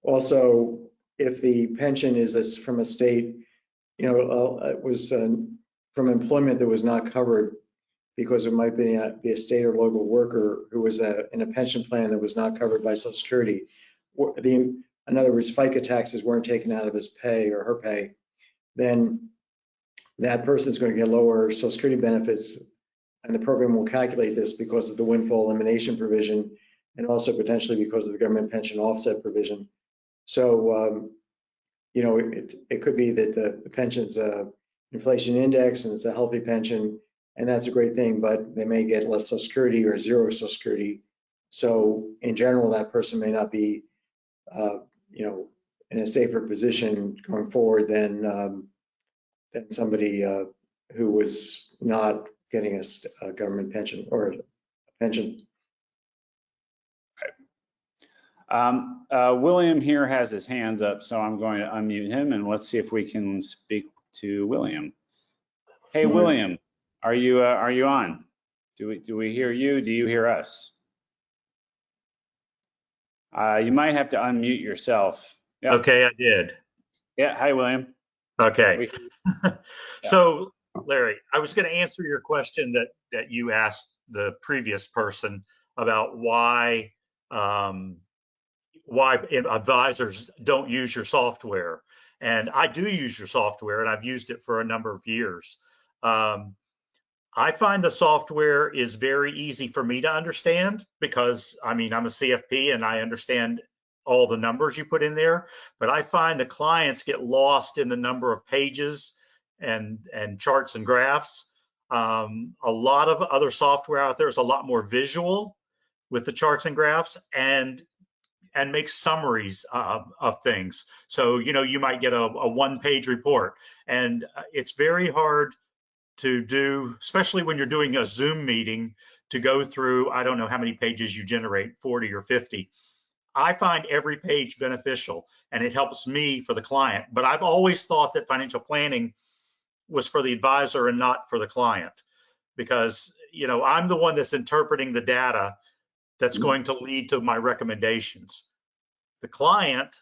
also, if the pension is from a state, it was from employment that was not covered because it might be a state or local worker who was in a pension plan that was not covered by Social Security. In other words, FICA taxes weren't taken out of his pay or her pay, then that person is going to get lower Social Security benefits, and the program will calculate this because of the windfall elimination provision and also potentially because of the government pension offset provision. So, it could be that the pension's inflation index and it's a healthy pension, and that's a great thing, but they may get less Social Security or zero Social Security. So in general, that person may not be, in a safer position going forward than somebody who was not getting a government pension or a pension. William here has his hands up, so I'm going to unmute him and let's see if we can speak to William. Hey, William, are you on? Do we hear you? Do you hear us? You might have to unmute yourself. Yep. Okay, I did. Yeah. Hi, William. Okay. So, Larry, I was going to answer your question that you asked the previous person about why advisors don't use your software. And I do use your software, and I've used it for a number of years. I find the software is very easy for me to understand because, I'm a CFP and I understand all the numbers you put in there, but I find the clients get lost in the number of pages and charts and graphs. A lot of other software out there is a lot more visual with the charts and graphs and makes summaries of things. So, you might get a one-page report, and it's very hard to do, especially when you're doing a Zoom meeting, to go through, I don't know how many pages you generate, 40 or 50. I find every page beneficial, and it helps me for the client. But I've always thought that financial planning was for the advisor and not for the client, because I'm the one that's interpreting the data that's going to lead to my recommendations. The client,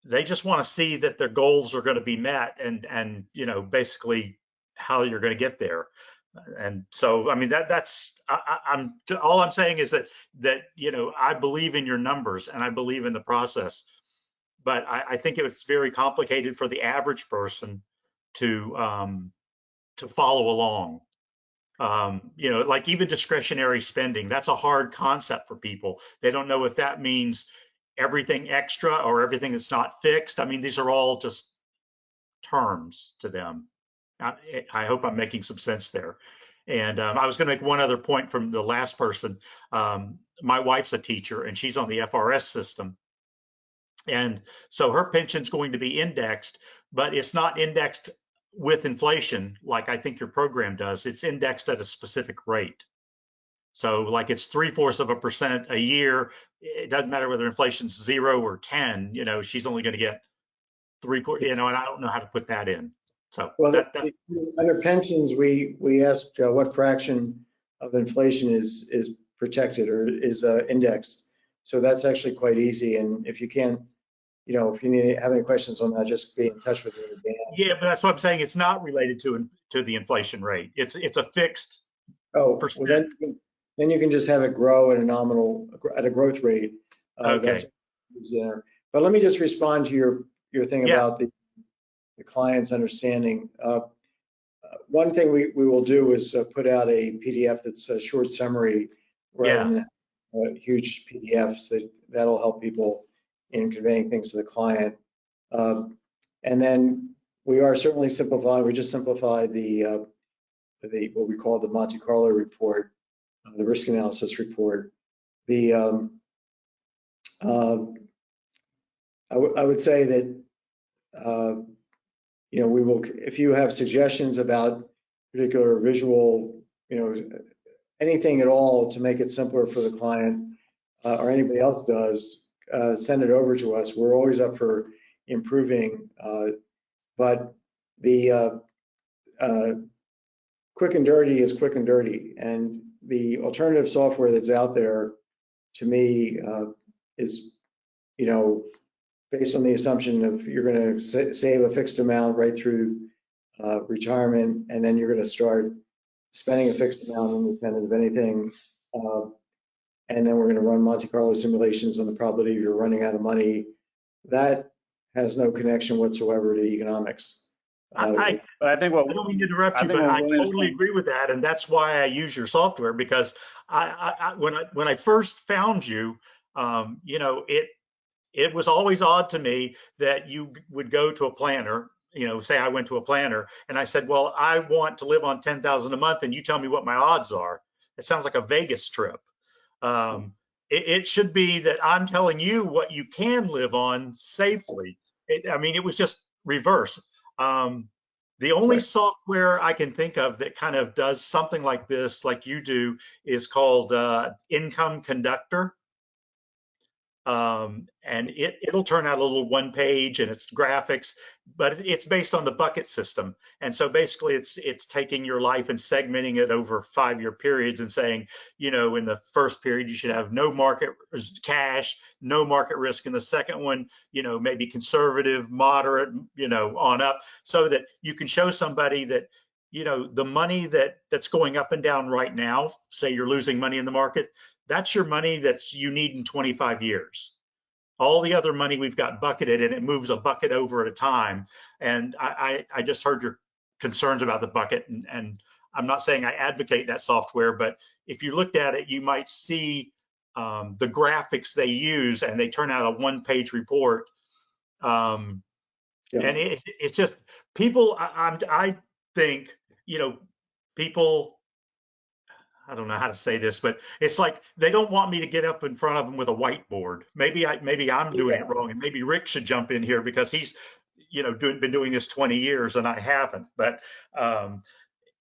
they just want to see that their goals are going to be met and you know, basically how you're going to get there. And so, I mean, I'm all I'm saying is that, you know, I believe in your numbers and I believe in the process, but I think it's very complicated for the average person to follow along. You know, like even discretionary spending, that's a hard concept for people. They don't know if that means everything extra or everything that's not fixed. I mean, these are all just terms to them. I hope I'm making some sense there. And I was going to make one other point from the last person. My wife's a teacher and she's on the FRS system. And so her pension's going to be indexed, but it's not indexed with inflation like I think your program does. It's indexed at a specific rate. So like it's 0.75% a year. It doesn't matter whether inflation's 0 or 10, you know, she's only going to get 3/4, you know, and I don't know how to put that in. So Well, under pensions, we ask what fraction of inflation is protected or is indexed. So that's actually quite easy. And if you can't, you know, if you have any questions on that, just be in touch with me. Yeah, but that's what I'm saying. It's not related to the inflation rate. It's a fixed. Oh, well, then you can just have it grow at a growth rate. Okay. But let me just respond to your thing about the client's understanding. One thing we will do is put out a PDF that's a short summary rather than huge PDFs. That'll help people in conveying things to the client. And then we are certainly simplifying. We just simplified the what we call the Monte Carlo report, the risk analysis report. The I would say that you know, we will, if you have suggestions about particular visual, you know, anything at all to make it simpler for the client or anybody else does, send it over to us. We're always up for improving, but the quick and dirty is quick and dirty. And the alternative software that's out there, to me, is, you know, based on the assumption of you're going to save a fixed amount right through retirement, and then you're going to start spending a fixed amount independent of anything. And then we're going to run Monte Carlo simulations on the probability of you're running out of money. That has no connection whatsoever to economics. But I think what I don't mean to interrupt you, but I totally agree with that, and that's why I use your software, because when I first found you, you know, it was always odd to me that you would go to a planner, you know, say I went to a planner and I said, well, I want to live on 10,000 a month and you tell me what my odds are. It sounds like a Vegas trip. It should be that I'm telling you what you can live on safely. I mean, it was just reverse. The only software I can think of that kind of does something like this, like you do, is called Income Conductor. And it'll turn out a little one page and it's graphics, but it's based on the bucket system. And so basically it's taking your life and segmenting it over 5-year periods and saying, you know, in the first period, you should have no market cash, no market risk. In the second one, you know, maybe conservative, moderate, you know, on up, so that you can show somebody that, you know, the money that's going up and down right now, say you're losing money in the market, that's your money that's you need in 25 years. All the other money we've got bucketed and it moves a bucket over at a time. And I just heard your concerns about the bucket, and I'm not saying I advocate that software, but if you looked at it, you might see the graphics they use, and they turn out a one-page report. And it's just people, I think, you know, people, I don't know how to say this, but it's like they don't want me to get up in front of them with a whiteboard. Maybe I'm doing it wrong, and maybe Rick should jump in here because he's, you know, been doing this 20 years and I haven't. But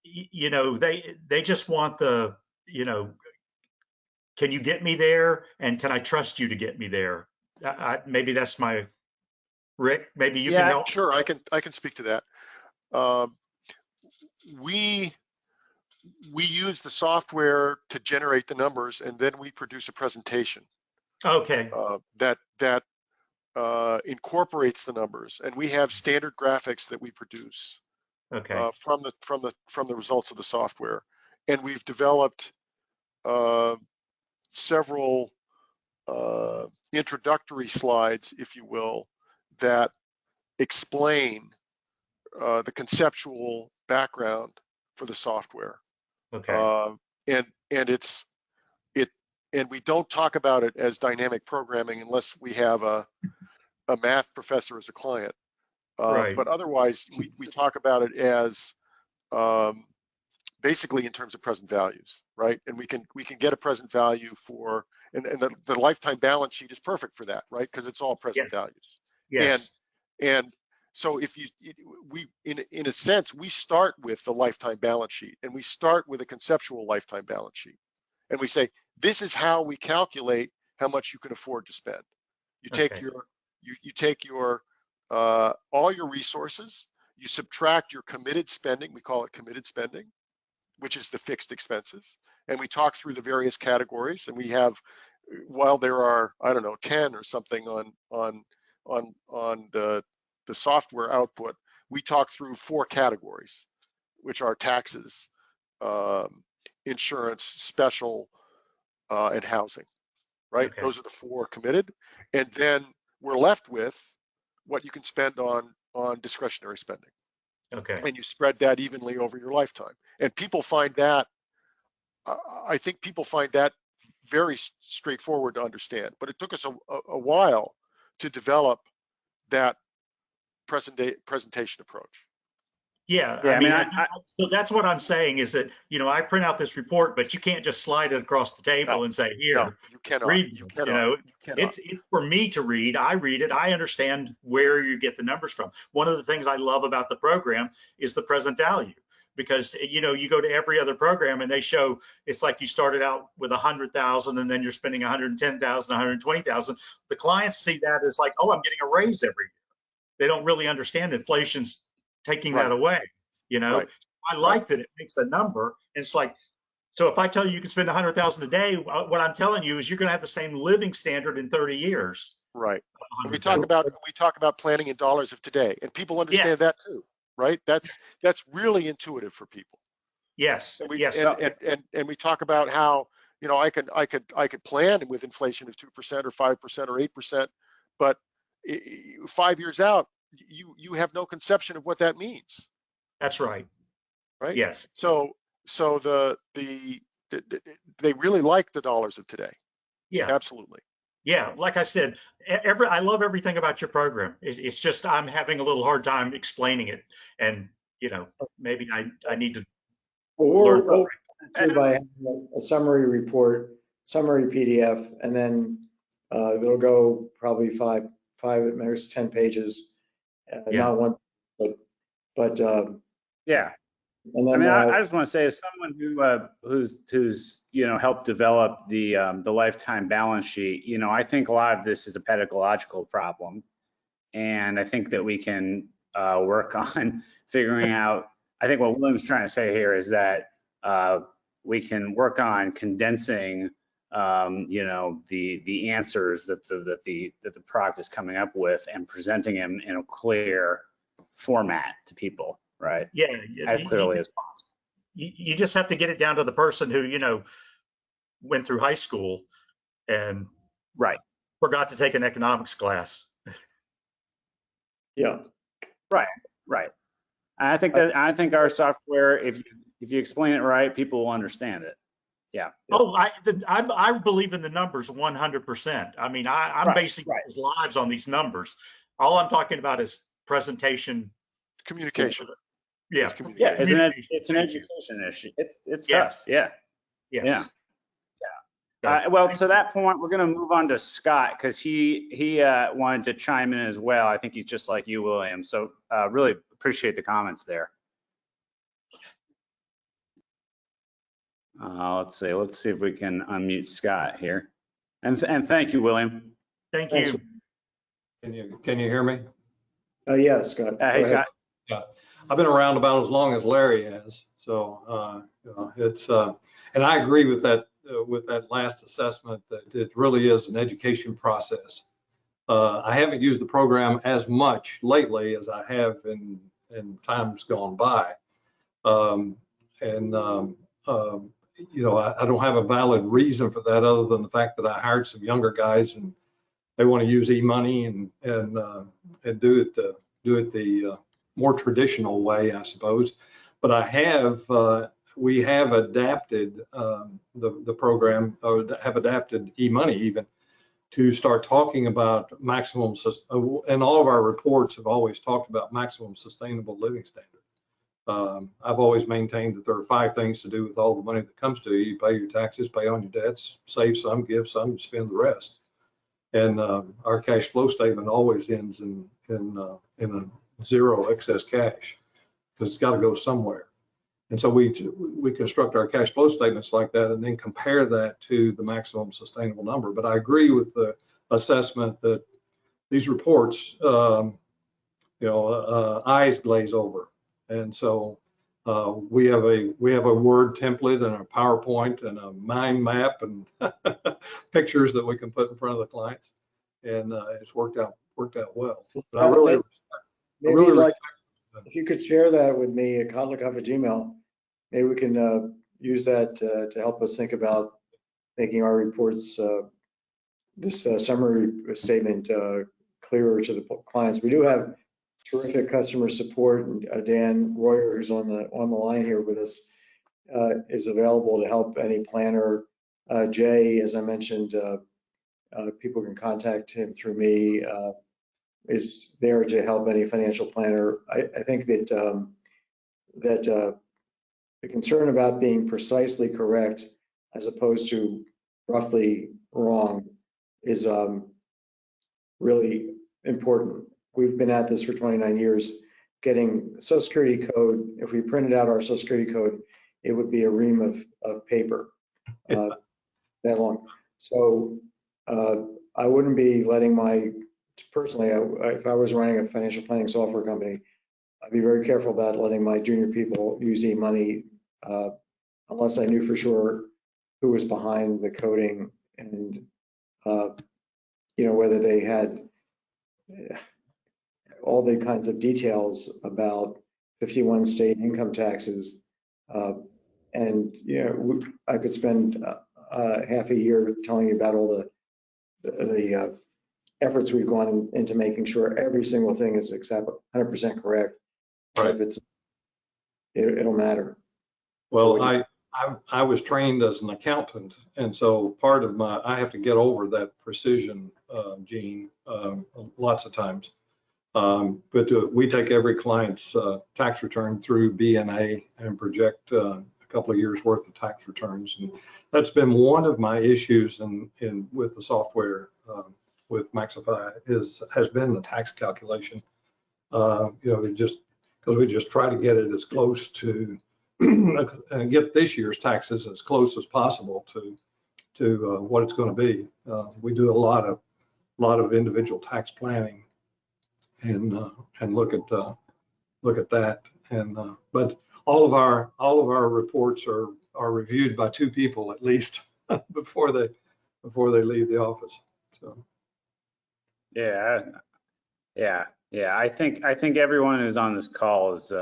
you know, they just want the, you know, can you get me there, and can I trust you to get me there? Maybe that's my Rick. Maybe you can help. Sure, I can speak to that. We use the software to generate the numbers, and then we produce a presentation. Okay. That incorporates the numbers, and we have standard graphics that we produce Okay. from the results of the software, and we've developed several introductory slides, if you will, that explain the conceptual background for the software. Okay. And we don't talk about it as dynamic programming unless we have a math professor as a client. Right. But otherwise, we talk about it as basically in terms of present values, right? And we can get a present value for, and the lifetime balance sheet is perfect for that, right? Because it's all present values. Yes. And so in a sense, we start with the lifetime balance sheet, and we start with a conceptual lifetime balance sheet. And we say, this is how we calculate how much you can afford to spend. You take you take your all your resources, you subtract your committed spending, we call it committed spending, which is the fixed expenses. And we talk through the various categories, and we have, while there are, I don't know, 10 or something on the software output, we talk through 4 categories, which are taxes, insurance, special, and housing, right? Okay. Those are the 4 committed. And then we're left with what you can spend on discretionary spending. Okay. And you spread that evenly over your lifetime. And people find that, I think people find that very straightforward to understand. But it took us a while to develop that presentation approach. Yeah, Yeah, I mean, I so that's what I'm saying is that, I print out this report, but you can't just slide it across the table and say, here, no, you cannot. read, you cannot. it's for me to read. I read it. I understand where you get the numbers from. One of the things I love about the program is the present value, because, you go to every other program and they show, it's like you started out with 100,000 and then you're spending 110,000, 120,000. The clients see that as like, oh, I'm getting a raise every year. They don't really understand inflation's taking that away, Right. I like that it makes a number. And it's like, so if I tell you you can spend 100,000 a day, what I'm telling you is you're going to have the same living standard in 30 years. Right. And we talk about planning in dollars of today, and people understand that too, right? That's really intuitive for people. Yes. And we, yes. and we talk about how, I could plan with inflation of 2% or 5% or 8%, but 5 years out, you have no conception of what that means. That's right. Right. Yes. So they really like the dollars of today. Yeah. Absolutely. Yeah. Like I said, I love everything about your program. It's just I'm having a little hard time explaining it, and maybe I need to learn. We'll by having a summary report, summary PDF, and then it'll go probably five at most 10 pages. Not one, but yeah. And then, I mean, I just want to say, as someone who's helped develop the lifetime balance sheet, I think a lot of this is a pedagogical problem, and I think that we can work on figuring out. I think what William's trying to say here is that we can work on condensing, the answers that the product is coming up with and presenting them in a clear format to people. Right. Yeah. As clearly as possible. You just have to get it down to the person who, went through high school and forgot to take an economics class. Yeah. Right. I think our software, if you explain it right, people will understand it. Yeah. Oh, I believe in the numbers 100%. I mean, I'm basing his lives on these numbers. All I'm talking about is presentation, communication. Yeah. It's an education issue. It's tough. Yeah. Yes. Yeah. Well, to that point, we're going to move on to Scott, because he wanted to chime in as well. I think he's just like you, William. So really appreciate the comments there. Let's see if we can unmute Scott here. And thank you, William. Thank you. Can you hear me? Yeah, Scott. Hey, Scott. Yeah, I've been around about as long as Larry has, so it's and I agree with that last assessment, that it really is an education process. I haven't used the program as much lately as I have in times gone by. You know, I don't have a valid reason for that other than the fact that I hired some younger guys and they want to use e-money and do it the more traditional way, I suppose. But we have adapted the program, or have adapted e-money even, to start talking about maximum, and all of our reports have always talked about maximum sustainable living standard. I've always maintained that there are 5 things to do with all the money that comes to you. You pay your taxes, pay on your debts, save some, give some, spend the rest. And our cash flow statement always ends in a 0 excess cash, because it's got to go somewhere. And so we construct our cash flow statements like that and then compare that to the maximum sustainable number. But I agree with the assessment that these reports, eyes glaze over. And so we have a Word template and a PowerPoint and a mind map and pictures that we can put in front of the clients, and it's worked out well. But I really respect. If you could share that with me at Look off a Gmail, maybe we can use that to help us think about making our reports, this summary statement, clearer to the clients. We do have terrific customer support, and Dan Royer, who's on the line here with us, is available to help any planner. Jay, as I mentioned, people can contact him through me. Is there to help any financial planner. I think that the concern about being precisely correct as opposed to roughly wrong is really important. We've been at this for 29 years, getting Social Security code. If we printed out our Social Security code, it would be a ream of paper that long. So I wouldn't be letting personally, if I was running a financial planning software company, I'd be very careful about letting my junior people use e-money unless I knew for sure who was behind the coding and whether they had all the kinds of details about 51 state income taxes. I could spend half a year telling you about all the efforts we've gone into making sure every single thing is 100% correct. Right. If it'll matter. Well, I was trained as an accountant, and so part of I have to get over that precision gene lots of times. But we take every client's tax return through BNA and project a couple of years worth of tax returns, and that's been one of my issues with the software with Maxify has been the tax calculation. Just because we just try to get it as close to and get this year's taxes as close as possible to what it's going to be. We do a lot of individual tax planning and look at that. But all of our reports are reviewed by 2 people at least before they leave the office. So. Yeah. I think everyone who's on this call is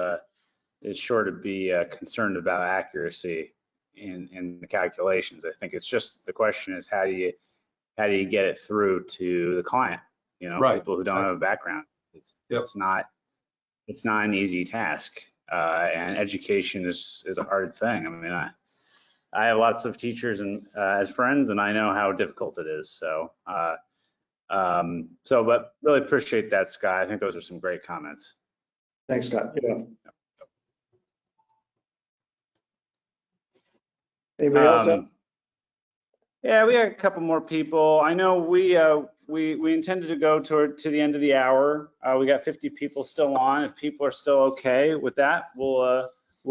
sure to be concerned about accuracy in the calculations. I think it's just the question is how do you get it through to the client? Right. People who don't have a background. It's not an easy task, and education is a hard thing. I mean, I have lots of teachers and as friends, and I know how difficult it is. So, but really appreciate that, Scott. I think those are some great comments. Thanks, Scott. Yeah. Anybody else? Yeah, we have a couple more people. I know we intended to go to the end of the hour. We got 50 people still on. If people are still okay with that, we'll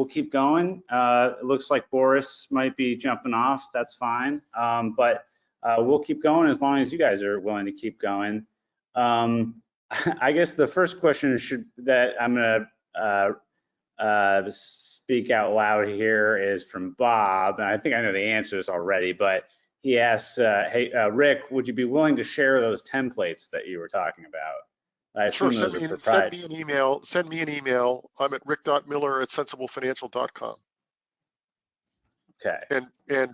keep going. It looks like Boris might be jumping off. That's fine. But we'll keep going as long as you guys are willing to keep going. I guess the first question that I'm gonna speak out loud here is from Bob, and I think I know the answers already, but he asks, hey, Rick, would you be willing to share those templates that you were talking about? I assume Sure, those are send proprietary. me an email. I'm at rick.miller@sensiblefinancial.com. Okay. And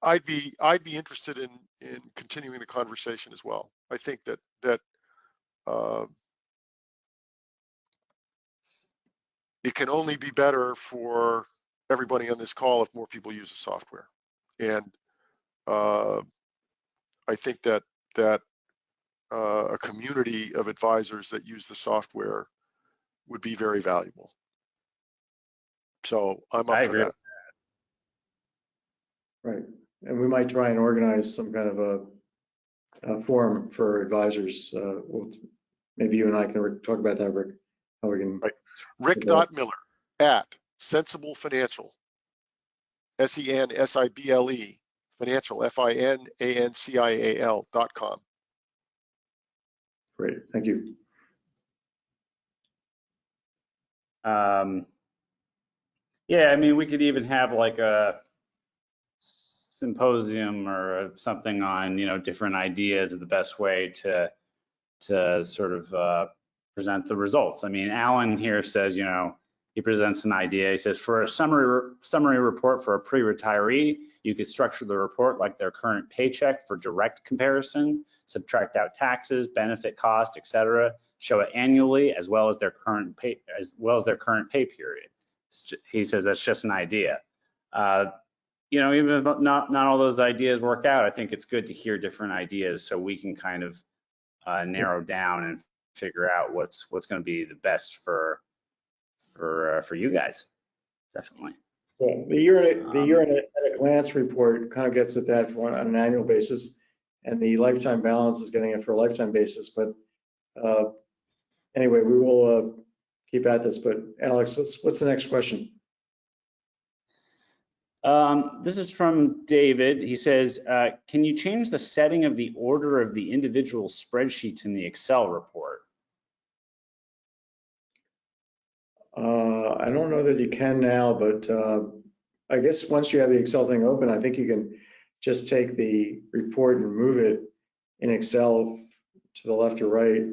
I'd be interested in continuing the conversation as well. I think that it can only be better for everybody on this call if more people use the software. And I think that a community of advisors that use the software would be very valuable. So I'm up for that. Right. And we might try and organize some kind of a forum for advisors. Maybe you and I can talk about that, Rick. How we can. Right. Rick.miller@Sensible Financial, SENSIBLE, financial, FINANCIAL.com. Great. Thank you. Yeah, I mean, we could even have like a symposium or something on, different ideas of the best way to sort of present the results. I mean, Alan here says, he presents an idea. He says, for a summary report for a pre-retiree, you could structure the report like their current paycheck for direct comparison, subtract out taxes, benefit cost, etc. Show it annually as well as their current pay period. He says that's just an idea. Even if not all those ideas work out, I think it's good to hear different ideas so we can kind of narrow down and figure out what's going to be the best for you guys. Definitely. Yeah, the year at a glance report kind of gets at that on an annual basis, and the lifetime balance is getting it for a lifetime basis. But anyway, we will keep at this. But Alex, what's the next question? This is from David. He says, can you change the setting of the order of the individual spreadsheets in the Excel report? I don't know that you can now, but I guess once you have the Excel thing open, I think you can just take the report and move it in Excel to the left or right.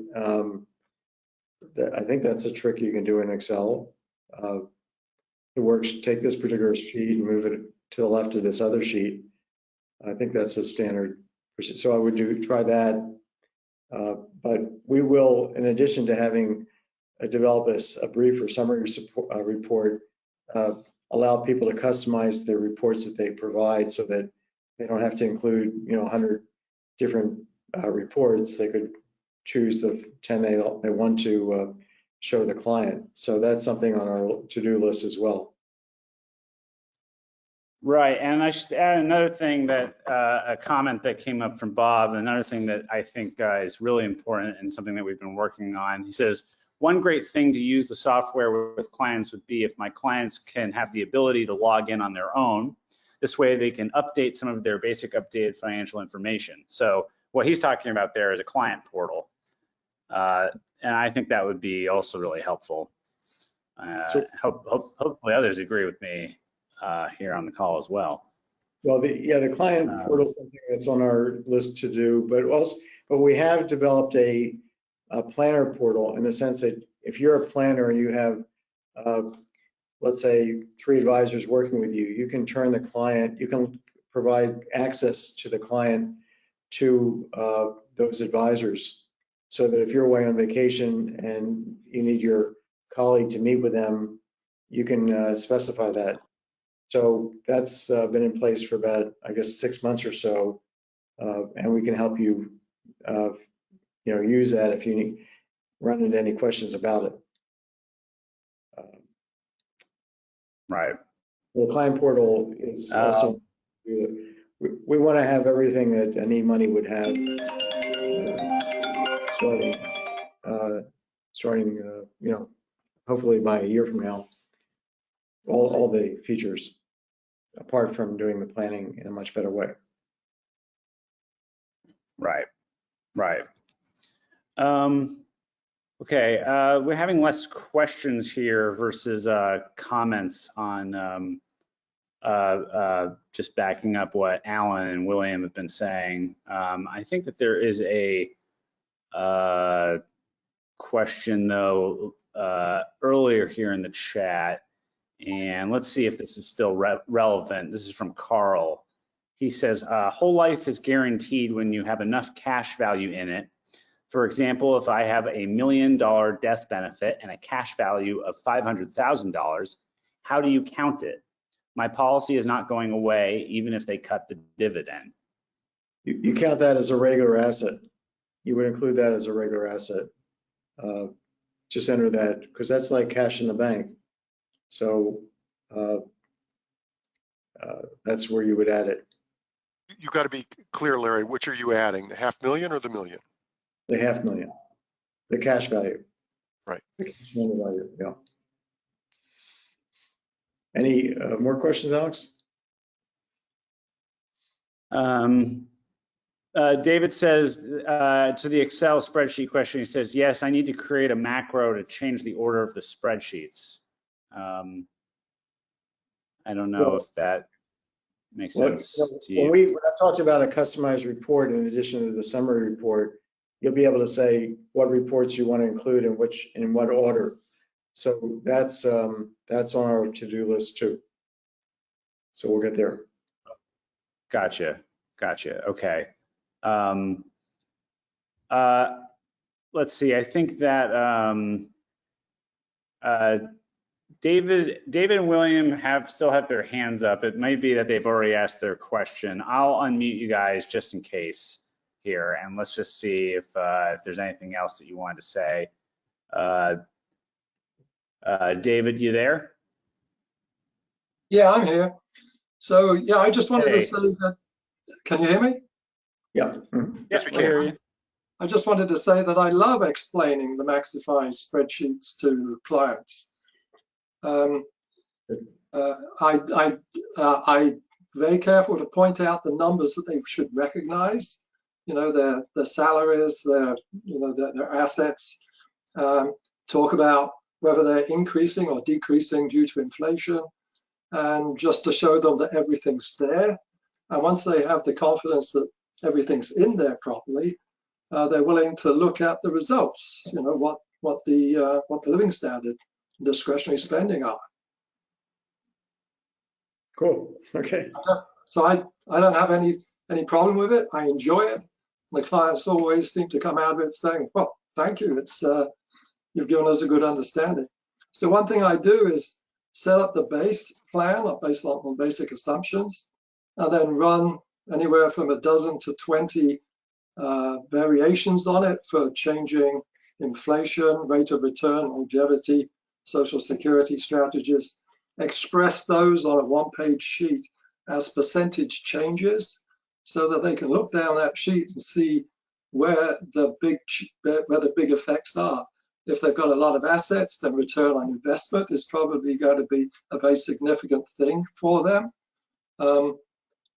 I think that's a trick you can do in Excel. It works. Take this particular sheet and move it to the left of this other sheet. I think that's a standard. So I would try that. But we will, in addition to having develop a brief or summary report, allow people to customize the reports that they provide so that they don't have to include 100 different reports. They could choose the 10 they want to show the client. So that's something on our to-do list as well. Right, and I should add another thing that a comment that came up from Bob, another thing that I think is really important and something that we've been working on. He says, one great thing to use the software with clients would be if my clients can have the ability to log in on their own. This way they can update some of their basic updated financial information. So what he's talking about there is a client portal. And I think that would be also really helpful. Hopefully others agree with me here on the call as well. Well, the client portal is something that's on our list to do, but we have developed a planner portal in the sense that if you're a planner and you have, let's say, 3 advisors working with you, you can turn the client, you can provide access to the client to those advisors, so that if you're away on vacation and you need your colleague to meet with them, you can specify that. So that's been in place for about, I guess, 6 months or so, and we can help you, use that if you run into any questions about it. Right. The client portal is also, we want to have everything that an e-money would have starting, hopefully by a year from now, all the features, apart from doing the planning in a much better way. Right. Okay, we're having less questions here versus comments on just backing up what Alan and William have been saying, I think that there is a question though earlier here in the chat, and let's see if this is still relevant. This is from Carl. He says, whole life is guaranteed when you have enough cash value in it. For example, if I have $1 million death benefit and a cash value of $500,000, how do you count it? My policy is not going away even if they cut the dividend. You count that as a regular asset. You would include that as a regular asset. Just enter that, because that's like cash in the bank. So that's where you would add it. You got to be clear, Larry, which are you adding, the $500,000 or the $1 million? The $500,000, the cash value. Right. The cash value, yeah. Any more questions, Alex? David says to the Excel spreadsheet question, he says, yes, I need to create a macro to change the order of the spreadsheets. I don't know if that makes sense to you. When I talked about a customized report in addition to the summary report, you'll be able to say what reports you want to include and in what order. So that's on our to-do list too. So we'll get there. Gotcha. Okay. Let's see. I think that David and William still have their hands up. It might be that they've already asked their question. I'll unmute you guys just in case here, and let's just see if there's anything else that you wanted to say. David, you there? Yeah, I'm here. So yeah, I just wanted to say that. Can you hear me? Yeah. Yes, we can. I just wanted to say that I love explaining the Maxify spreadsheets to clients. I'm very careful to point out the numbers that they should recognize. You know, their salaries, their assets. Talk about whether they're increasing or decreasing due to inflation, and just to show them that everything's there. And once they have the confidence that everything's in there properly, they're willing to look at the results. You know, what the living standard, discretionary spending are. Cool. Okay. So I don't have any problem with it. I enjoy it. The clients always seem to come out of it saying, "Well, thank you. It's you've given us a good understanding." So one thing I do is set up the base plan based on basic assumptions, and then run anywhere from a dozen to 20 variations on it for changing inflation, rate of return, longevity, social security strategies. Express those on a one-page sheet as percentage changes, so that they can look down that sheet and see where the big effects are. If they've got a lot of assets, then return on investment is probably going to be a very significant thing for them.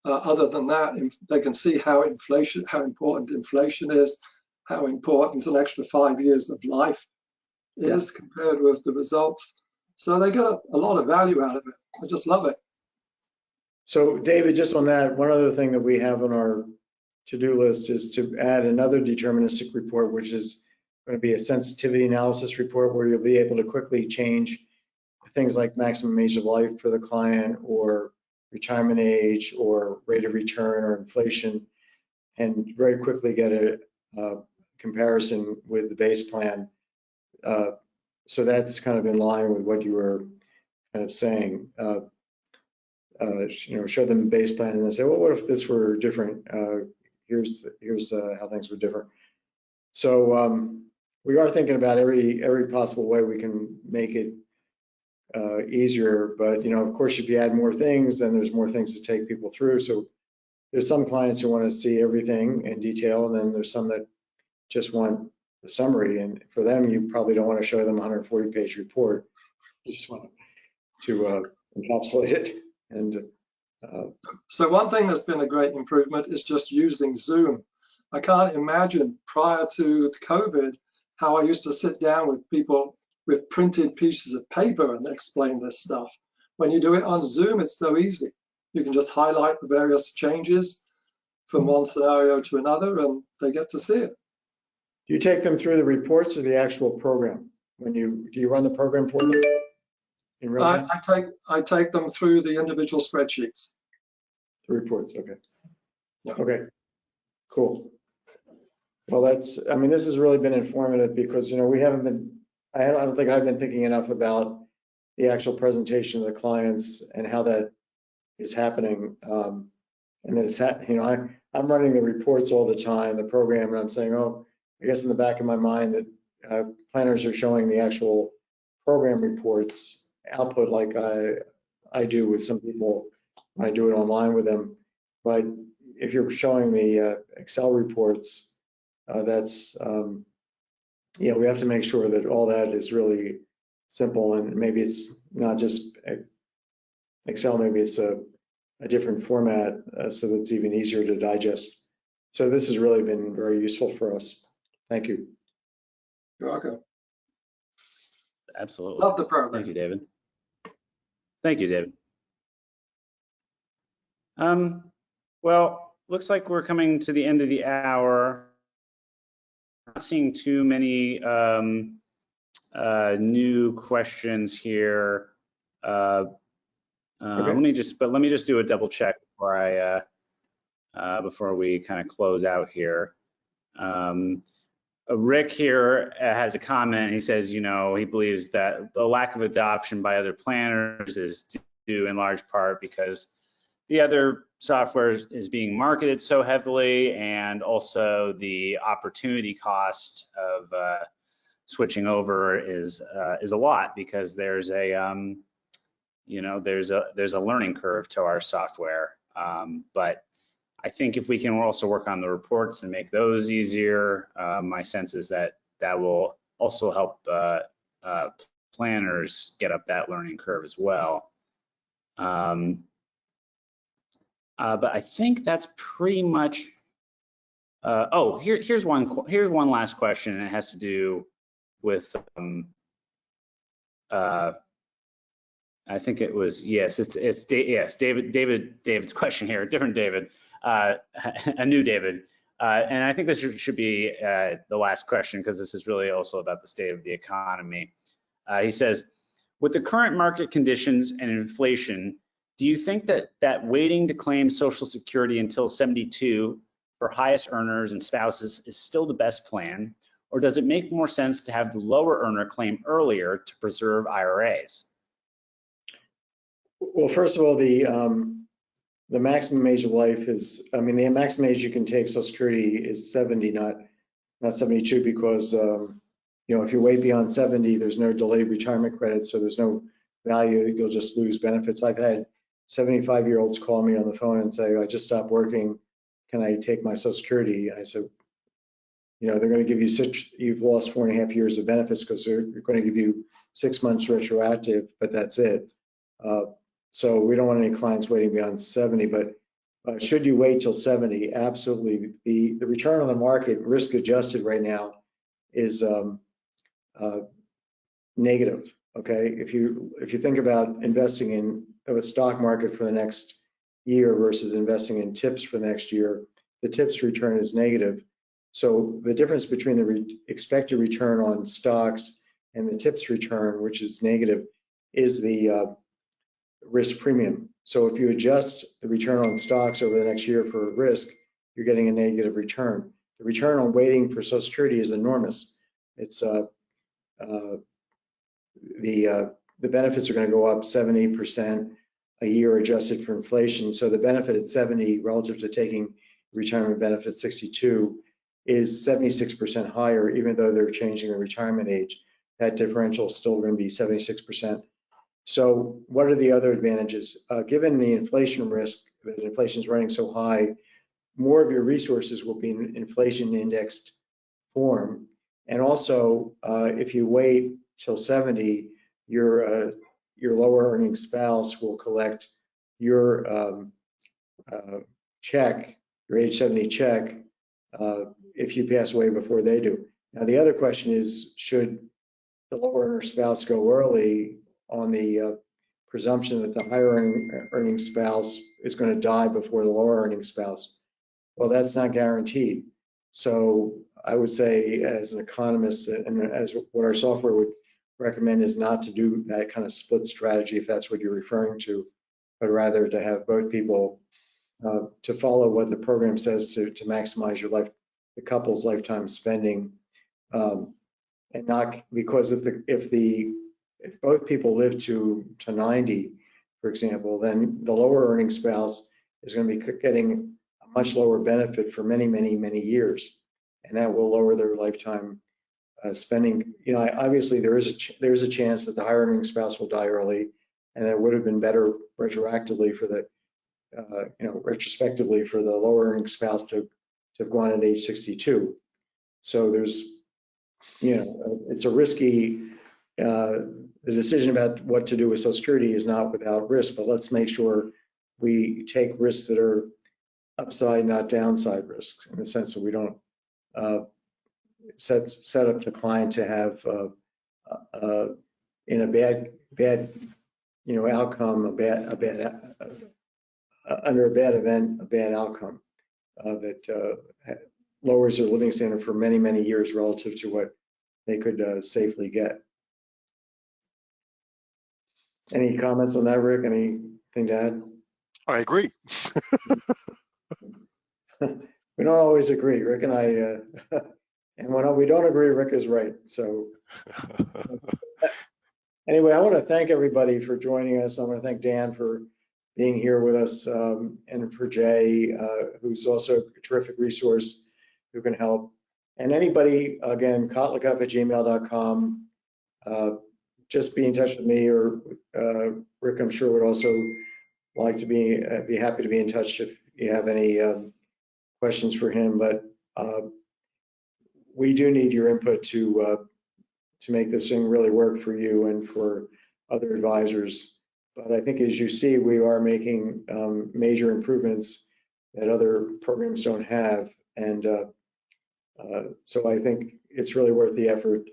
Other than that, they can see how important inflation is, how important an extra 5 years of life is compared with the results. So they get a lot of value out of it. I just love it. So David, just on that, one other thing that we have on our to-do list is to add another deterministic report, which is going to be a sensitivity analysis report where you'll be able to quickly change things like maximum age of life for the client, or retirement age, or rate of return, or inflation, and very quickly get a comparison with the base plan. So that's kind of in line with what you were kind of saying. You know, show them the base plan and then say, well, what if this were different? Here's how things were different. So we are thinking about every possible way we can make it easier. But, you know, of course, if you add more things, then there's more things to take people through. So there's some clients who want to see everything in detail, and then there's some that just want the summary. And for them, you probably don't want to show them a 140-page report. You just want to encapsulate it. And so one thing that's been a great improvement is just using Zoom. I can't imagine prior to COVID how I used to sit down with people with printed pieces of paper and explain this stuff. When you do it on Zoom, it's so easy. You can just highlight the various changes from one scenario to another, and they get to see it. Do you take them through the reports or the actual program? Do you run the program for them in real time? I take them through the individual spreadsheets. The reports, okay. Yeah. Okay, cool. Well, this has really been informative because, we haven't been, I don't think I've been thinking enough about the actual presentation of the clients and how that is happening. And that it's, I'm running the reports all the time, the program, and I'm saying, oh, I guess in the back of my mind that planners are showing the actual program reports output like I do with some people when I do it online with them. But if you're showing the Excel reports, we have to make sure that all that is really simple, and maybe it's not just Excel, maybe it's a different format so that it's even easier to digest. So this has really been very useful for us. Thank you. You're welcome. Absolutely. Love the program. Thank you, David. Thank you, David. Well, looks like we're coming to the end of the hour. Not seeing too many new questions here. Okay. Let me just do a double check before we kind of close out here. Rick here has a comment. He says, he believes that the lack of adoption by other planners is due in large part because the other software is being marketed so heavily, and also the opportunity cost of switching over is a lot because there's a there's a learning curve to our software. But I think if we can also work on the reports and make those easier, my sense is that will also help planners get up that learning curve as well. But I think that's pretty much. Here's one last question, and it has to do with. I think it was it's David's question here, different David, a new David, and I think this should be the last question because this is really also about the state of the economy. He says, with the current market conditions and inflation, do you think that waiting to claim Social Security until 72 for highest earners and spouses is still the best plan, or does it make more sense to have the lower earner claim earlier to preserve IRAs? Well, first of all, the maximum age of life is, the maximum age you can take Social Security is 70, not 72, because if you wait beyond 70, there's no delayed retirement credit, so there's no value. You'll just lose benefits. I've had 75-year-olds call me on the phone and say, I just stopped working. Can I take my Social Security? I said, they're going to give you you've lost 4.5 years of benefits because they're going to give you 6 months retroactive, but that's it. So we don't want any clients waiting beyond 70, but should you wait till 70? Absolutely. The return on the market, risk adjusted right now, is negative. Okay, if you think about investing in a stock market for the next year versus investing in tips for the next year, the tips return is negative. So the difference between the expected return on stocks and the tips return, which is negative, is the risk premium. So if you adjust the return on stocks over the next year for risk, you're getting a negative return. The return on waiting for Social Security is enormous. It's the benefits are going to go up 70% a year adjusted for inflation. So the benefit at 70 relative to taking retirement benefit at 62 is 76% higher, even though they're changing the retirement age. That differential is still going to be 76%. So what are the other advantages? Given the inflation risk, that inflation is running so high, more of your resources will be in inflation indexed form. And also, if you wait till 70, your lower earning spouse will collect your check, your age 70 check, if you pass away before they do. Now, the other question is, should the lower earner spouse go early on the presumption that the higher earning spouse is going to die before the lower earning spouse. Well, that's not guaranteed. So I would say, as an economist, and as what our software would recommend, is not to do that kind of split strategy, if that's what you're referring to, but rather to have both people to follow what the program says to maximize your the couple's lifetime spending, and not because if both people live to 90, for example, then the lower earning spouse is going to be getting a much lower benefit for many, many, many years, and that will lower their lifetime spending. You know, obviously there is a chance that the higher earning spouse will die early, and it would have been better retroactively for the retrospectively for the lower earning spouse to have gone at age 62. So there's, it's a risky. The decision about what to do with Social Security is not without risk, but let's make sure we take risks that are upside, not downside risks, in the sense that we don't set up the client to have in a bad outcome, under a bad event, a bad outcome that lowers their living standard for many, many years relative to what they could safely get. Any comments on that, Rick? Anything to add? I agree. We don't always agree, Rick and I, and when we don't agree, Rick is right. So anyway, I want to thank everybody for joining us. I want to thank Dan for being here with us, and for Jay, who's also a terrific resource who can help. And anybody, again, kotlikov@gmail.com. Just be in touch with me, or Rick, I'm sure, would also like to be happy to be in touch if you have any questions for him. But we do need your input to make this thing really work for you and for other advisors. But I think, as you see, we are making major improvements that other programs don't have. And so I think it's really worth the effort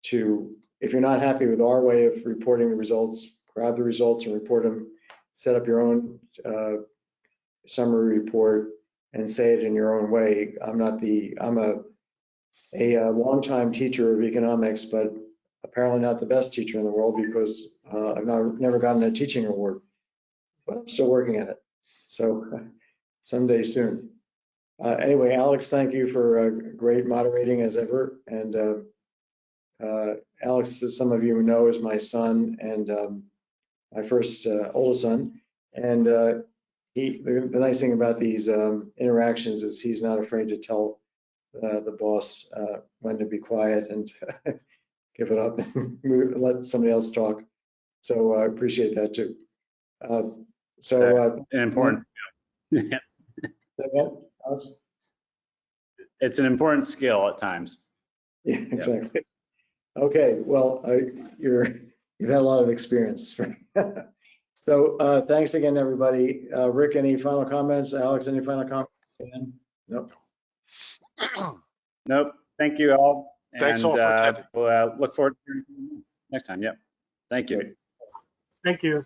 to, if you're not happy with our way of reporting the results, grab the results and report them, set up your own summary report and say it in your own way. I'm a longtime teacher of economics, but apparently not the best teacher in the world, because I've never gotten a teaching award, but I'm still working at it. So someday soon. Anyway, Alex, thank you for great moderating as ever. And Alex, as some of you know, is my son and my first oldest son. And the nice thing about these interactions is he's not afraid to tell the boss when to be quiet and give it up and let somebody else talk. So I appreciate that too. Important. It's an important skill at times. Yeah, exactly. Yep. Okay, well, you've had a lot of experience. So thanks again, everybody. Rick, any final comments? Alex, any final comments? Nope. Nope. Thank you all. Thanks all for attending. We'll look forward to hearing from you next time. Yep. Thank you. Thank you.